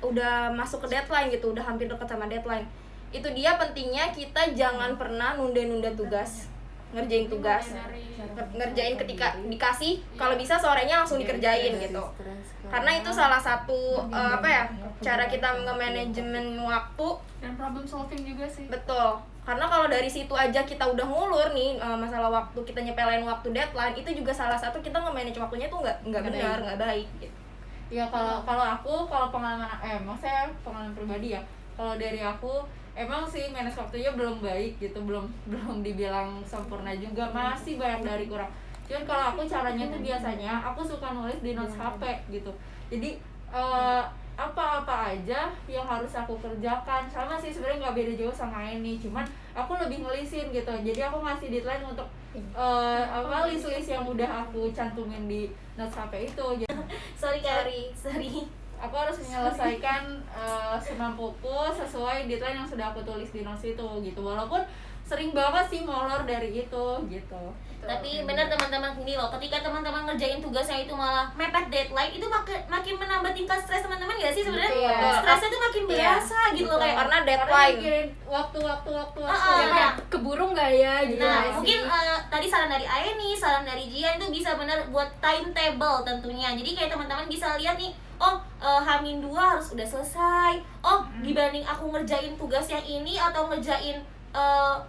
udah masuk ke deadline gitu, udah hampir dekat sama deadline. Itu dia pentingnya kita jangan pernah nunda-nunda tugas, ngerjain tugas, ngerjain ketika dikasih, kalau bisa sorenya langsung dikerjain gitu. Karena itu salah satu cara kita nge-manajemen waktu. Dan problem solving juga sih. Betul. Karena kalau dari situ aja kita udah ngulur nih masalah waktu, kita nyepelin waktu deadline, itu juga salah satu kita nge-manage waktunya tuh nggak benar, nggak baik gitu. Ya kalau pengalaman maksudnya pengalaman pribadi ya. Kalau dari aku emang sih manage waktunya belum baik gitu, belum dibilang sempurna juga, masih banyak dari kurang. Cuman kalau aku caranya tuh biasanya aku suka nulis di notes HP gitu. Jadi apa-apa aja yang harus aku kerjakan, sama sih sebenarnya nggak beda jauh sama ini, cuman aku lebih ngelisin gitu. Jadi aku ngasih deadline untuk list yang udah aku cantumin di notes HP itu. Jadi Sorry. aku harus menyelesaikan semampuku sesuai deadline yang sudah aku tulis di notes itu gitu, walaupun sering banget sih molor dari itu gitu. Tapi benar teman-teman, ini loh, ketika teman-teman ngerjain tugasnya itu malah mepet deadline, itu makin menambah tingkat stres teman-teman gak sih sebenarnya? Betul. Stresnya tuh makin berasa gitu loh, kayak Karena Karena deadline. mikirin waktu Nah, Keburu nggak ya gitu. Nah, nggak sih? mungkin tadi saran dari Aeni, saran dari Jian itu bisa benar buat timetable tentunya. Jadi kayak teman-teman bisa lihat nih, H-2 harus udah selesai. Dibanding aku ngerjain tugas yang ini atau ngerjain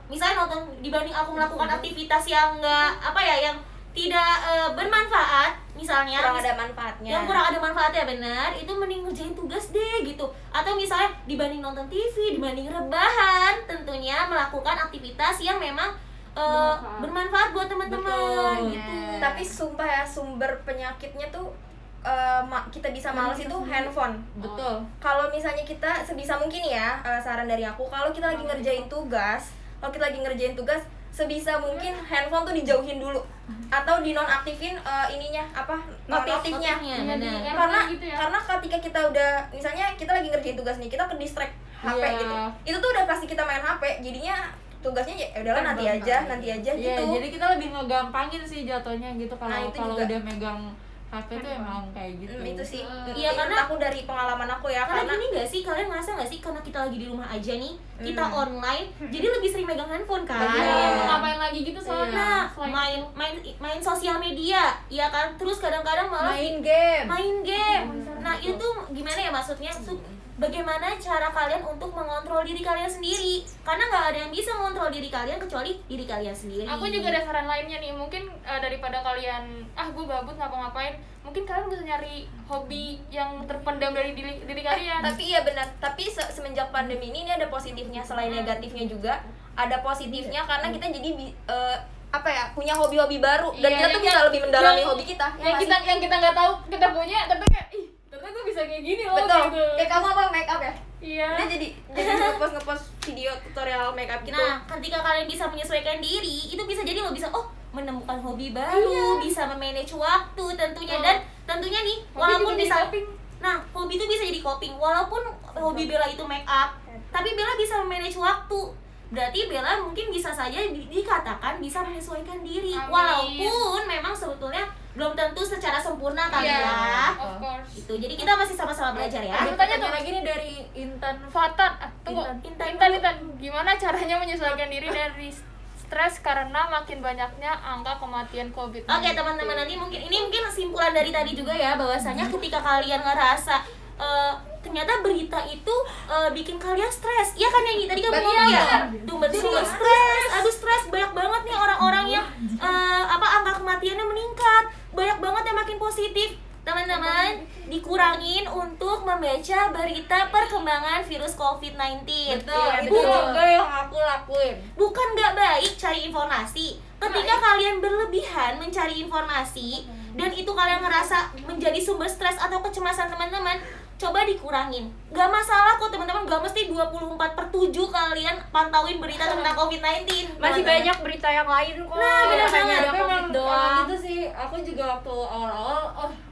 misalnya nonton, dibanding aku melakukan aktivitas yang yang tidak bermanfaat, misalnya Kurang ada manfaatnya. yang kurang ada manfaatnya, benar, itu mending ngerjain tugas deh gitu. Atau misalnya dibanding nonton TV, dibanding rebahan, tentunya melakukan aktivitas yang memang bermanfaat buat teman-teman Betul. gitu. Tapi sumpah ya, sumber penyakitnya tuh kita bisa males itu handphone. Betul. Kalau misalnya kita sebisa mungkin ya, saran dari aku, kalau kita lagi ngerjain tugas, sebisa mungkin handphone tuh dijauhin dulu, atau dinonaktifin notifnya. Notifnya, Iya, benar. di Karena gitu ya. ketika kita udah, misalnya kita lagi ngerjain tugas nih, kita ke distract HP Iya. gitu, itu tuh udah pasti kita main HP, jadinya tugasnya ya udahlah nanti aja Iya, gitu. jadi kita lebih ngegampangin sih jatuhnya gitu kalau Nah, itu kalau juga. udah megang HP tuh emang kayak gitu. Itu sih. Iya, karena aku dari pengalaman aku ya, Karena gini gak sih, kalian ngerasa gak sih karena kita lagi di rumah aja nih, kita online, jadi lebih sering megang handphone kan? Iya, mau ngapain lagi gitu soalnya. Nah, Selain main sosial media, ya kan? Terus kadang-kadang malah main game. Nah, itu gimana ya maksudnya? Bagaimana cara kalian untuk mengontrol diri kalian sendiri? Karena nggak ada yang bisa mengontrol diri kalian kecuali diri kalian sendiri. Aku juga ada saran lainnya nih, mungkin daripada kalian gue gabut ngapa-ngapain, mungkin kalian bisa nyari hobi yang terpendam dari diri kalian. Tapi iya benar, tapi semenjak pandemi ini ada positifnya, selain negatifnya juga ada positifnya, karena kita jadi punya hobi-hobi baru, dan Iya, kita tuh yang- bisa lebih mendalami yang- hobi kita. Ya yang nggak kita sih? nggak tahu kita punya, tapi kayak ternyata gue bisa kayak gini loh. Betul. Gitu. Kayak kamu apa, make up ya? Iya. Dia jadi ngepost video tutorial make up gitu. Nah, ketika kalian bisa menyesuaikan diri, itu bisa jadi lo bisa menemukan hobi baru, bisa memanage waktu tentunya, dan tentunya nih Hobi walaupun juga jadi bisa coping. nah hobi itu bisa jadi coping, walaupun hobi Bella itu make up, tapi Bella bisa memanage waktu. Berarti Bella mungkin bisa saja dikatakan bisa menyesuaikan diri. Amin. Walaupun memang sebetulnya belum tentu secara sempurna kali Iya, ya. of course. Itu. Jadi kita masih sama-sama belajar ya. Ada Bertanya pertanyaan tuh. lagi nih dari Intan. Fatan, tunggu. Intan. Intan, gimana caranya menyesuaikan diri dari stres karena makin banyaknya angka kematian COVID-19? Oke teman-teman, nanti mungkin kesimpulan dari tadi juga ya, bahwasanya ketika kalian ngerasa ternyata berita itu bikin kalian stres, iya kan yang tadi kamu ngomong ya, sumber stres, aduh stres banyak banget nih orang-orang yang angka kematiannya meningkat, banyak banget yang makin positif. Teman-teman, dikurangin untuk membaca berita perkembangan virus COVID-19. Betul, itu juga yang aku lakuin. Bukan nggak baik cari informasi. Ketika kalian berlebihan mencari informasi dan itu kalian ngerasa menjadi sumber stres atau kecemasan teman-teman, coba dikurangin. Gak masalah kok teman-teman, gak mesti 24/7 kalian pantauin berita tentang COVID-19. Masih teman-teman. banyak berita yang lain kok. Nah, benar Hanya banget. ada Tapi COVID emang doang. gitu sih, aku juga waktu awal-awal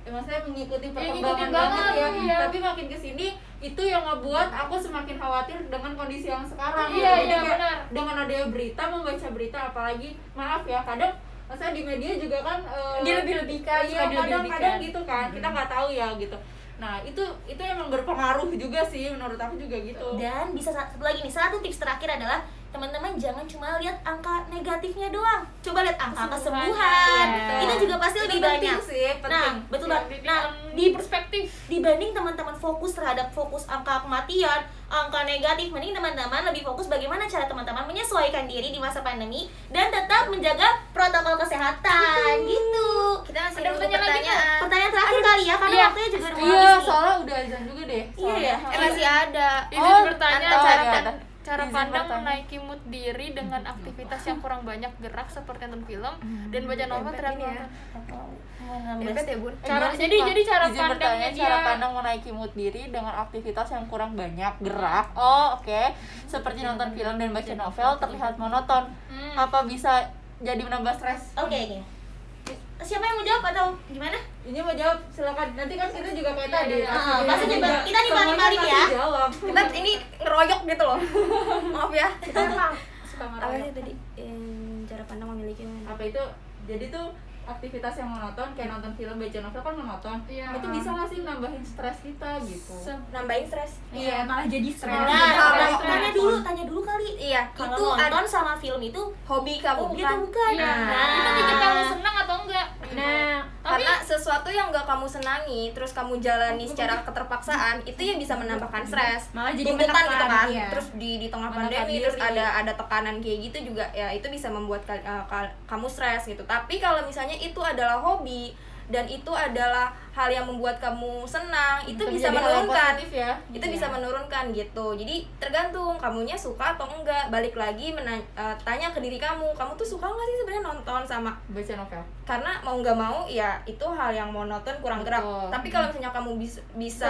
maksudnya mengikuti perkembangan ngikutin banget banget, ya. iya. Tapi makin kesini itu yang ngebuat aku semakin khawatir dengan kondisi yang sekarang. Iya, Jadi iya, kayak benar. dengan adanya berita, membaca berita, apalagi maaf ya, kadang maksudnya di media juga kan Dilebih-lebihkan, iya, suka dilebih-lebihkan. kadang gitu kan, kita nggak tahu ya gitu. Nah itu emang berpengaruh juga sih, menurut aku juga gitu. Dan bisa satu lagi nih, satu tips terakhir adalah teman-teman jangan cuma lihat angka negatifnya doang, coba lihat angka kesembuhan. Iya. Itu juga pasti Itu lebih penting banyak. sih, penting. Nah, betul Iya, banget. Nah, di perspektif. dibanding teman-teman fokus terhadap angka kematian, angka negatif, mending teman-teman lebih fokus bagaimana cara teman-teman menyesuaikan diri di masa pandemi dan tetap menjaga protokol kesehatan gitu. Kita masih Ada nunggu pertanyaan lagi pertanyaan. Pertanyaan terakhir kali ya, karena Iya. waktunya juga udah mau Iya, habis nih. soalnya udah azan juga deh. Iya ya? Masih ada. Izin bertanya, Anta, cara, ada. cara Izin pandang bertanya. menaiki mood diri dengan aktivitas yang kurang banyak gerak seperti nonton film dan baca novel terhadap ini ya. Dempet ya bun. Cara- Gimana sih, jadi- Pak? jadi cara Izin pandangnya bertanya, dia- cara pandang menaiki mood diri dengan aktivitas yang kurang banyak gerak. Oh, oke. Seperti nonton film dan baca novel terlihat monoton. Apa bisa jadi menambah stres? Oke. Siapa yang mau jawab atau gimana? Ini mau jawab, silakan. Nanti kan kita juga kayak tadi. iya. Pasti Kita juga- kita semuanya nimbang-nimbangin ya. kasih jawab. Kita ini ngeroyok gitu loh. Maaf ya. Kita emang suka Apa ngeroyok. sih tadi? Cara pandang memiliki Apa itu? Jadi tuh aktivitas yang monoton kayak nonton film, baca novel kan monoton. Iya. Itu bisa nggak sih nambahin stres kita gitu? nambahin stres. Iya, malah jadi stres. Nah, Kalau- tanya dulu kali. Iya, Kalau itu nonton sama film itu hobi kamu hobi bukan? atau bukan? Iya. Nah, Itu bikin kamu senang atau enggak? Nah, Karena sesuatu yang gak kamu senangi terus kamu jalani secara keterpaksaan itu yang bisa menambahkan stres, Malah jadi tuntutan menekan, gitu kan. iya. Terus di tengah Menekan pandemi terus diri. ada tekanan kayak gitu juga ya, itu bisa membuat kamu stres gitu. Tapi kalau misalnya itu adalah hobi dan itu adalah hal yang membuat kamu senang, itu bisa menjadi hal yang menurunkan. positif ya. Itu Iya. bisa menurunkan gitu. Jadi tergantung kamunya suka atau enggak. Balik lagi tanya ke diri kamu tuh suka nggak sih sebenarnya nonton sama, baca novel. karena mau nggak mau ya itu hal yang monoton, kurang gerak. Betul. Tapi kalau misalnya kamu bisa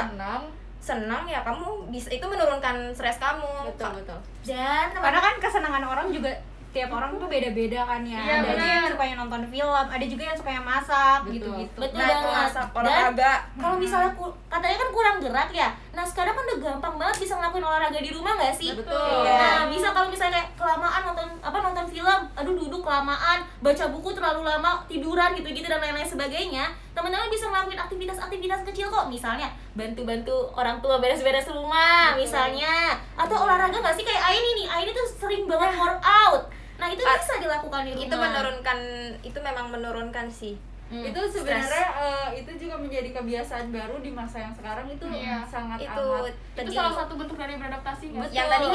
senang ya kamu bisa, itu menurunkan stres kamu. Betul. dan karena kan kesenangan orang juga tiap orang tuh beda-beda kan ya. Iya, Ada juga benar. yang sukanya nonton film, ada juga yang sukanya masak Betul. gitu-gitu. Betul Nah, itu banget. masak Dan olahraga. kalau misalnya katanya kan kurang gerak ya. Nah, sekarang kan udah gampang banget bisa ngelakuin olahraga di rumah nggak sih? Betul. Nah, bisa kalau misalnya kayak kelamaan nonton film, aduh duduk kelamaan, baca buku terlalu lama, tiduran gitu-gitu dan lain-lain sebagainya. Teman-teman bisa ngelakuin aktivitas-aktivitas kecil kok, misalnya bantu-bantu orang tua beres-beres rumah misalnya, atau olahraga nggak sih kayak Aini nih. Aini tuh sering banget workout. Nah, itu bisa dilakukan di rumah. Itu itu memang menurunkan sih. Itu sebenarnya itu juga menjadi kebiasaan baru di masa yang sekarang itu Iya. sangat Itu amat. Itu tadi salah satu bentuk dari beradaptasi nggak? yang tadi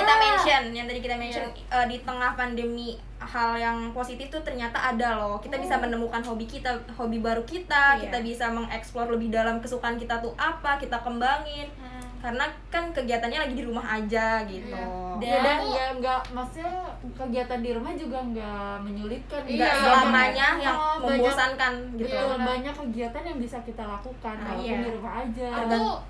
kita mention di tengah pandemi, hal yang positif tuh ternyata ada loh. Kita bisa menemukan hobi baru kita, kita bisa mengeksplor lebih dalam kesukaan kita tuh apa, kita kembangin. Karena kan kegiatannya lagi di rumah aja gitu. Dan ya nggak, maksudnya kegiatan di rumah juga nggak menyulitkan, Nggak Iya, selamanya yang banyak- membosankan gitu. Betul, banyak kegiatan yang bisa kita lakukan walaupun iya. di rumah aja.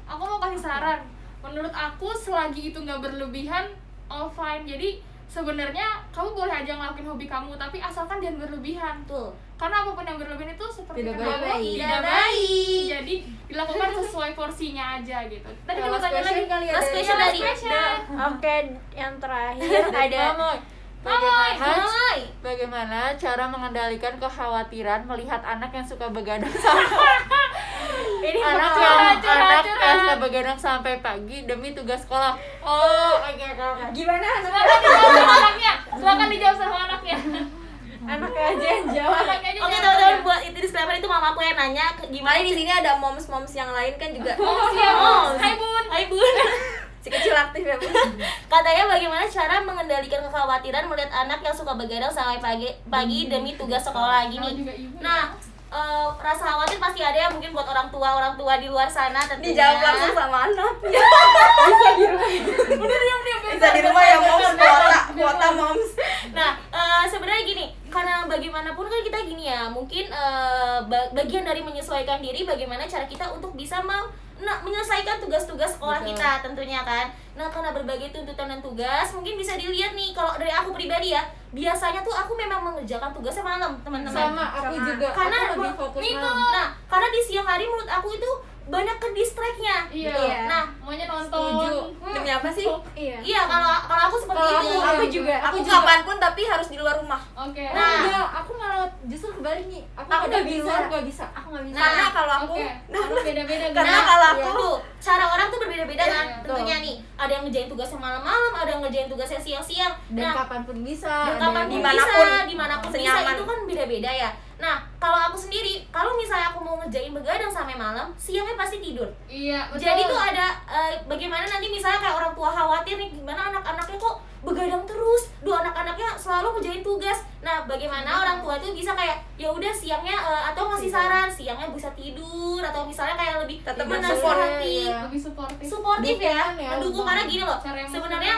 Aku mau kasih saran. Menurut aku selagi itu nggak berlebihan, all fine. Jadi sebenarnya kamu boleh aja ngelakuin hobi kamu, tapi asalkan jangan berlebihan. Tuh. Karena apapun yang berlebihan itu seperti Tidak kata Allah, baik. tidak baik. Jadi dilakukan sesuai porsinya aja gitu. Tadi Kalau kalau tanya lagi, spesial kali ya, Last dari- question dari Oke, yang terakhir ada Mamoy. Hai. Bagaimana cara mengendalikan kekhawatiran melihat anak yang suka begadang sampai ini anak curhat. yang suka begadang sampai pagi demi tugas sekolah. Oh, oke. gimana silakan dijawab sama anaknya. Silakan dijawab sama anaknya. anaknya aja yang jawab. Anaknya aja Oke jawab teman-teman, ya. buat itu disclaimer itu mamaku yang nanya gimana Makanya di sini ada moms yang lain kan juga. Siap. Hai Bun. Hai Bun. Si kecil aktif ya, Bu. Katanya bagaimana cara mengendalikan kekhawatiran melihat anak yang suka begadang sampai pagi demi tugas sekolah gini. Juga ibu. Nah, rasa khawatir pasti ada ya mungkin buat orang tua di luar sana tentunya. Dijawab langsung sama anak. Bisa Bisa di rumah ya moms, kuota moms. Nah, sebenarnya gini, karena bagaimanapun kan kita gini ya, mungkin bagian dari menyesuaikan diri bagaimana cara kita untuk bisa menyelesaikan tugas-tugas sekolah Betul. kita tentunya kan. Nah, karena berbagai tuntutan dan tugas, mungkin bisa dilihat nih kalau dari aku pribadi ya, biasanya tuh aku memang mengerjakan tugasnya malam, teman-teman. Sama aku juga. Karena aku lebih fokus Miko. malam. Nah, karena di siang hari menurut aku itu banyak ke distract-nya. Iya. Nah, Maunya nonton. Setuju. Demi apa sih? Iya. iya kalau aku seperti Kalau itu. Aku juga. Aku kapanpun tapi harus di luar rumah. Oke. Nah. Enggak, aku malah justru kebalik nih. Aku Aku udah di bisa, luar. gak bisa. Aku nggak bisa. Karena kalau aku Oke. Harus beda-beda Karena gitu. kalau aku tuh cara orang tuh berbeda-beda Iya, kan iya. tentunya nih. Ada yang ngerjain tugasnya malam-malam, ada yang ngerjain tugasnya siang-siang. Dan Nah, kapanpun bisa. dan ada kapanpun yang- dimanapun. bisa, dimanapun bisa Senyaman. itu kan beda-beda ya. Nah, kalau aku sendiri, kalau misalnya aku mau ngerjain begadang sampai malam, siangnya pasti tidur. Iya, betul. Jadi tuh ada bagaimana nanti misalnya kayak orang tua khawatir nih gimana anak-anaknya kok begadang terus, anak-anaknya selalu ngerjain tugas. Nah, bagaimana orang tua tuh bisa kayak ya udah siangnya atau ngasih saran siangnya bisa tidur atau misalnya kayak lebih Tetap menasihati, Iya. lebih suportif. suportif ya, Dukungan ya, mendukung Bang. karena gini loh. Cara yang Sebenarnya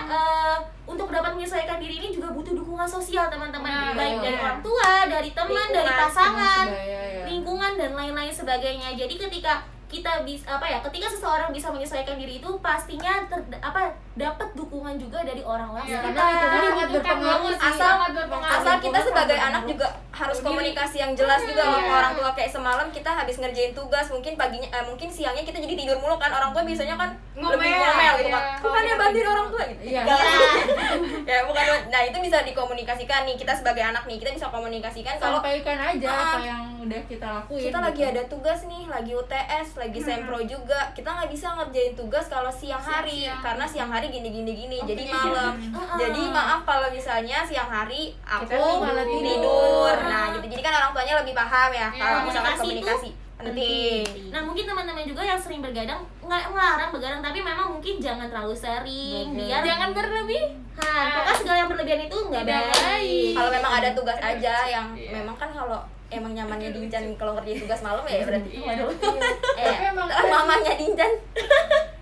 untuk dapat menyesuaikan diri ini juga butuh dukungan sosial teman-teman, Nah, baik iya. dari orang tua, dari teman, dari Lingkungan, pasangan, teman sebaya, ya. lingkungan dan lain-lain sebagainya. Jadi ketika kita bisa ketika seseorang bisa menyesuaikan diri itu pastinya dapat dukungan juga dari orang-orang Iya, sekitar. karena itu Nah, sangat itu kan berpengaruh banget sih. sih, Asal- sangat berpengaruh. Asal kita sebagai Sangat anak berpengaruh. juga harus Tahu diri. komunikasi yang jelas juga sama Iya. orang tua. Kayak semalam kita habis ngerjain tugas, mungkin paginya mungkin siangnya kita jadi tidur mulu kan. Orang tua biasanya kan lebih ngomel gitu kan. Iya. Bukannya bantuin orang tua gitu. Iya. Ya bukan. Nah, itu bisa dikomunikasikan nih. Kita sebagai anak nih, kita bisa komunikasikan kalau Sampaikan aja Ah. apa yang udah kita lakuin. kita lagi gitu. ada tugas nih, lagi UTS, lagi sempro juga. Kita nggak bisa ngerjain tugas kalau siang hari Siang-siang. karena siang hari gini. Jadi Oke. malam. Jadi maaf kalau misalnya siang hari aku Kita malah tidur. Nah, gitu. Jadi kan orang tuanya lebih paham ya Iya, kalau misalkan komunikasi komunikasi penting. Nah, mungkin teman-teman juga yang sering bergadang nggak ngelarang begadang, tapi memang mungkin jangan terlalu sering biar Jangan berlebih. pokoknya segala yang berlebihan itu nggak Tidak baik. baik. Kalau memang ada tugas aja yang Iya. memang kan kalau emang nyamannya Dinjan kalau ngerjain tugas malam ya berarti. Iya. Waduh. Tapi emang Mamanya Dinjan.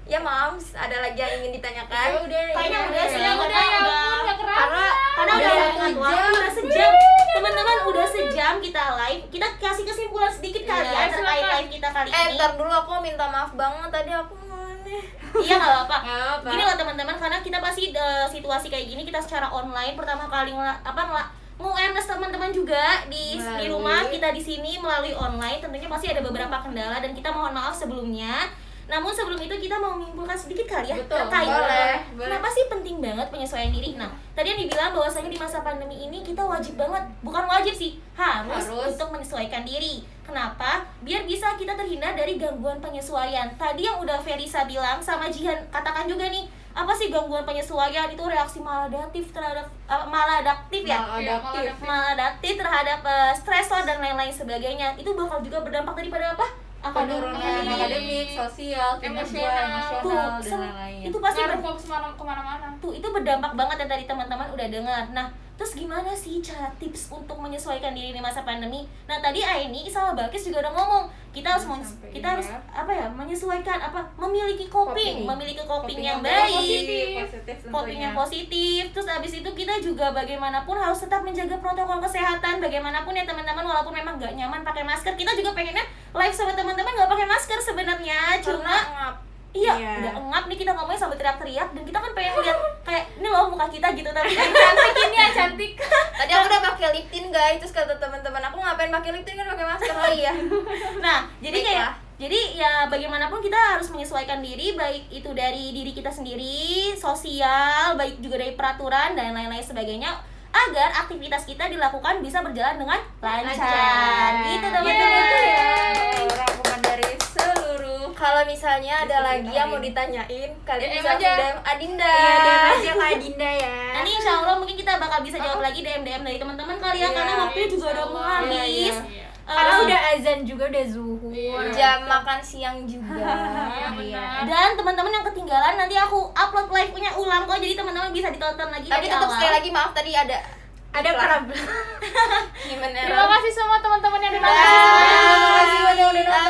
Ya Mams, ada lagi yang ingin ditanyakan? ya udah. Kayaknya ya udah sih, Ya udah ya ampun, nggak kerasa. Karena Udah udah satu waktu jam. udah sejam. Teman-teman udah sejam kita live. Kita kasih kesimpulan sedikit kali Iya, ya terkait silakan. live kita kali ini. Ntar dulu aku minta maaf banget tadi aku aneh. Iya nggak apa-apa. Nggak apa-apa. Gini loh teman-teman, karena kita pasti situasi kayak gini kita secara online pertama kali nge-awareness teman-teman juga di Melalui. rumah kita di sini melalui online. Tentunya pasti ada beberapa kendala dan kita mohon maaf sebelumnya. Namun sebelum itu kita mau menyimpulkan sedikit kali ya Betul, terkait boleh. kenapa sih penting banget penyesuaian diri. Nah, tadi yang dibilang bahwasanya di masa pandemi ini kita wajib banget, bukan wajib sih, harus untuk menyesuaikan diri. Kenapa? Biar bisa kita terhindar dari gangguan penyesuaian. Tadi yang udah Felisa bilang sama Jihan katakan juga nih, apa sih gangguan penyesuaian? Itu reaksi maladaptif terhadap maladaptif ya? Maladaptif. Maladaptif terhadap stresor dan lain-lain sebagainya. Itu bakal juga berdampak daripada apa? Penurunan akademik, sosial, kinerja, emosional, dan lain-lain. Itu pasti Ngaruh fokus kemana-mana. tuh itu berdampak banget yang tadi teman-teman udah dengar. Nah, terus gimana sih cara tips untuk menyesuaikan diri di masa pandemi? Nah, tadi Aini sama Balkis juga udah ngomong kita harus menyesuaikan memiliki coping yang baik, coping yang positif. Terus abis itu kita juga bagaimanapun harus tetap menjaga protokol kesehatan bagaimanapun ya teman-teman, walaupun memang nggak nyaman pakai masker. Kita juga pengennya live sama teman-teman nggak pakai masker sebenarnya, cuma Iya, Iya. udah engap nih kita ngomongnya sambil teriak-teriak dan kita kan pengen lihat kayak ini loh muka kita gitu tapi kan Cantik ini ya, cantik. Tadi aku udah pakai lip tint guys, terus kata teman-teman aku ngapain pakai lip tint kan pakai masker lagi ya. nah, jadi kayak Baiklah. jadi ya bagaimanapun kita harus menyesuaikan diri baik itu dari diri kita sendiri, sosial, baik juga dari peraturan dan lain-lain sebagainya agar aktivitas kita dilakukan bisa berjalan dengan lancar. Gitu teman-teman. Rangkuman dari seluruh. Kalau misalnya ada lagi yang mau ditanyain, kalian DM bisa aja. DM Adinda. Iya, DM aja Kak Dinda ya. Nanti insya Allah mungkin kita bakal bisa jawab lagi DM dari teman-teman kali ya, Iya, karena waktunya juga udah mau habis. Iya. Karena udah azan juga, udah zuhur. Jam makan siang juga. Iya, benar. Dan teman-teman yang ketinggalan nanti aku upload live-nya ulang kok, jadi teman-teman bisa ditonton lagi Tapi dari tetap awal. sekali lagi maaf tadi ada Ada iklan. problem. Human Terima error. kasih semua teman-teman yang udah Terima nonton. kasih. Terima kasih udah nonton.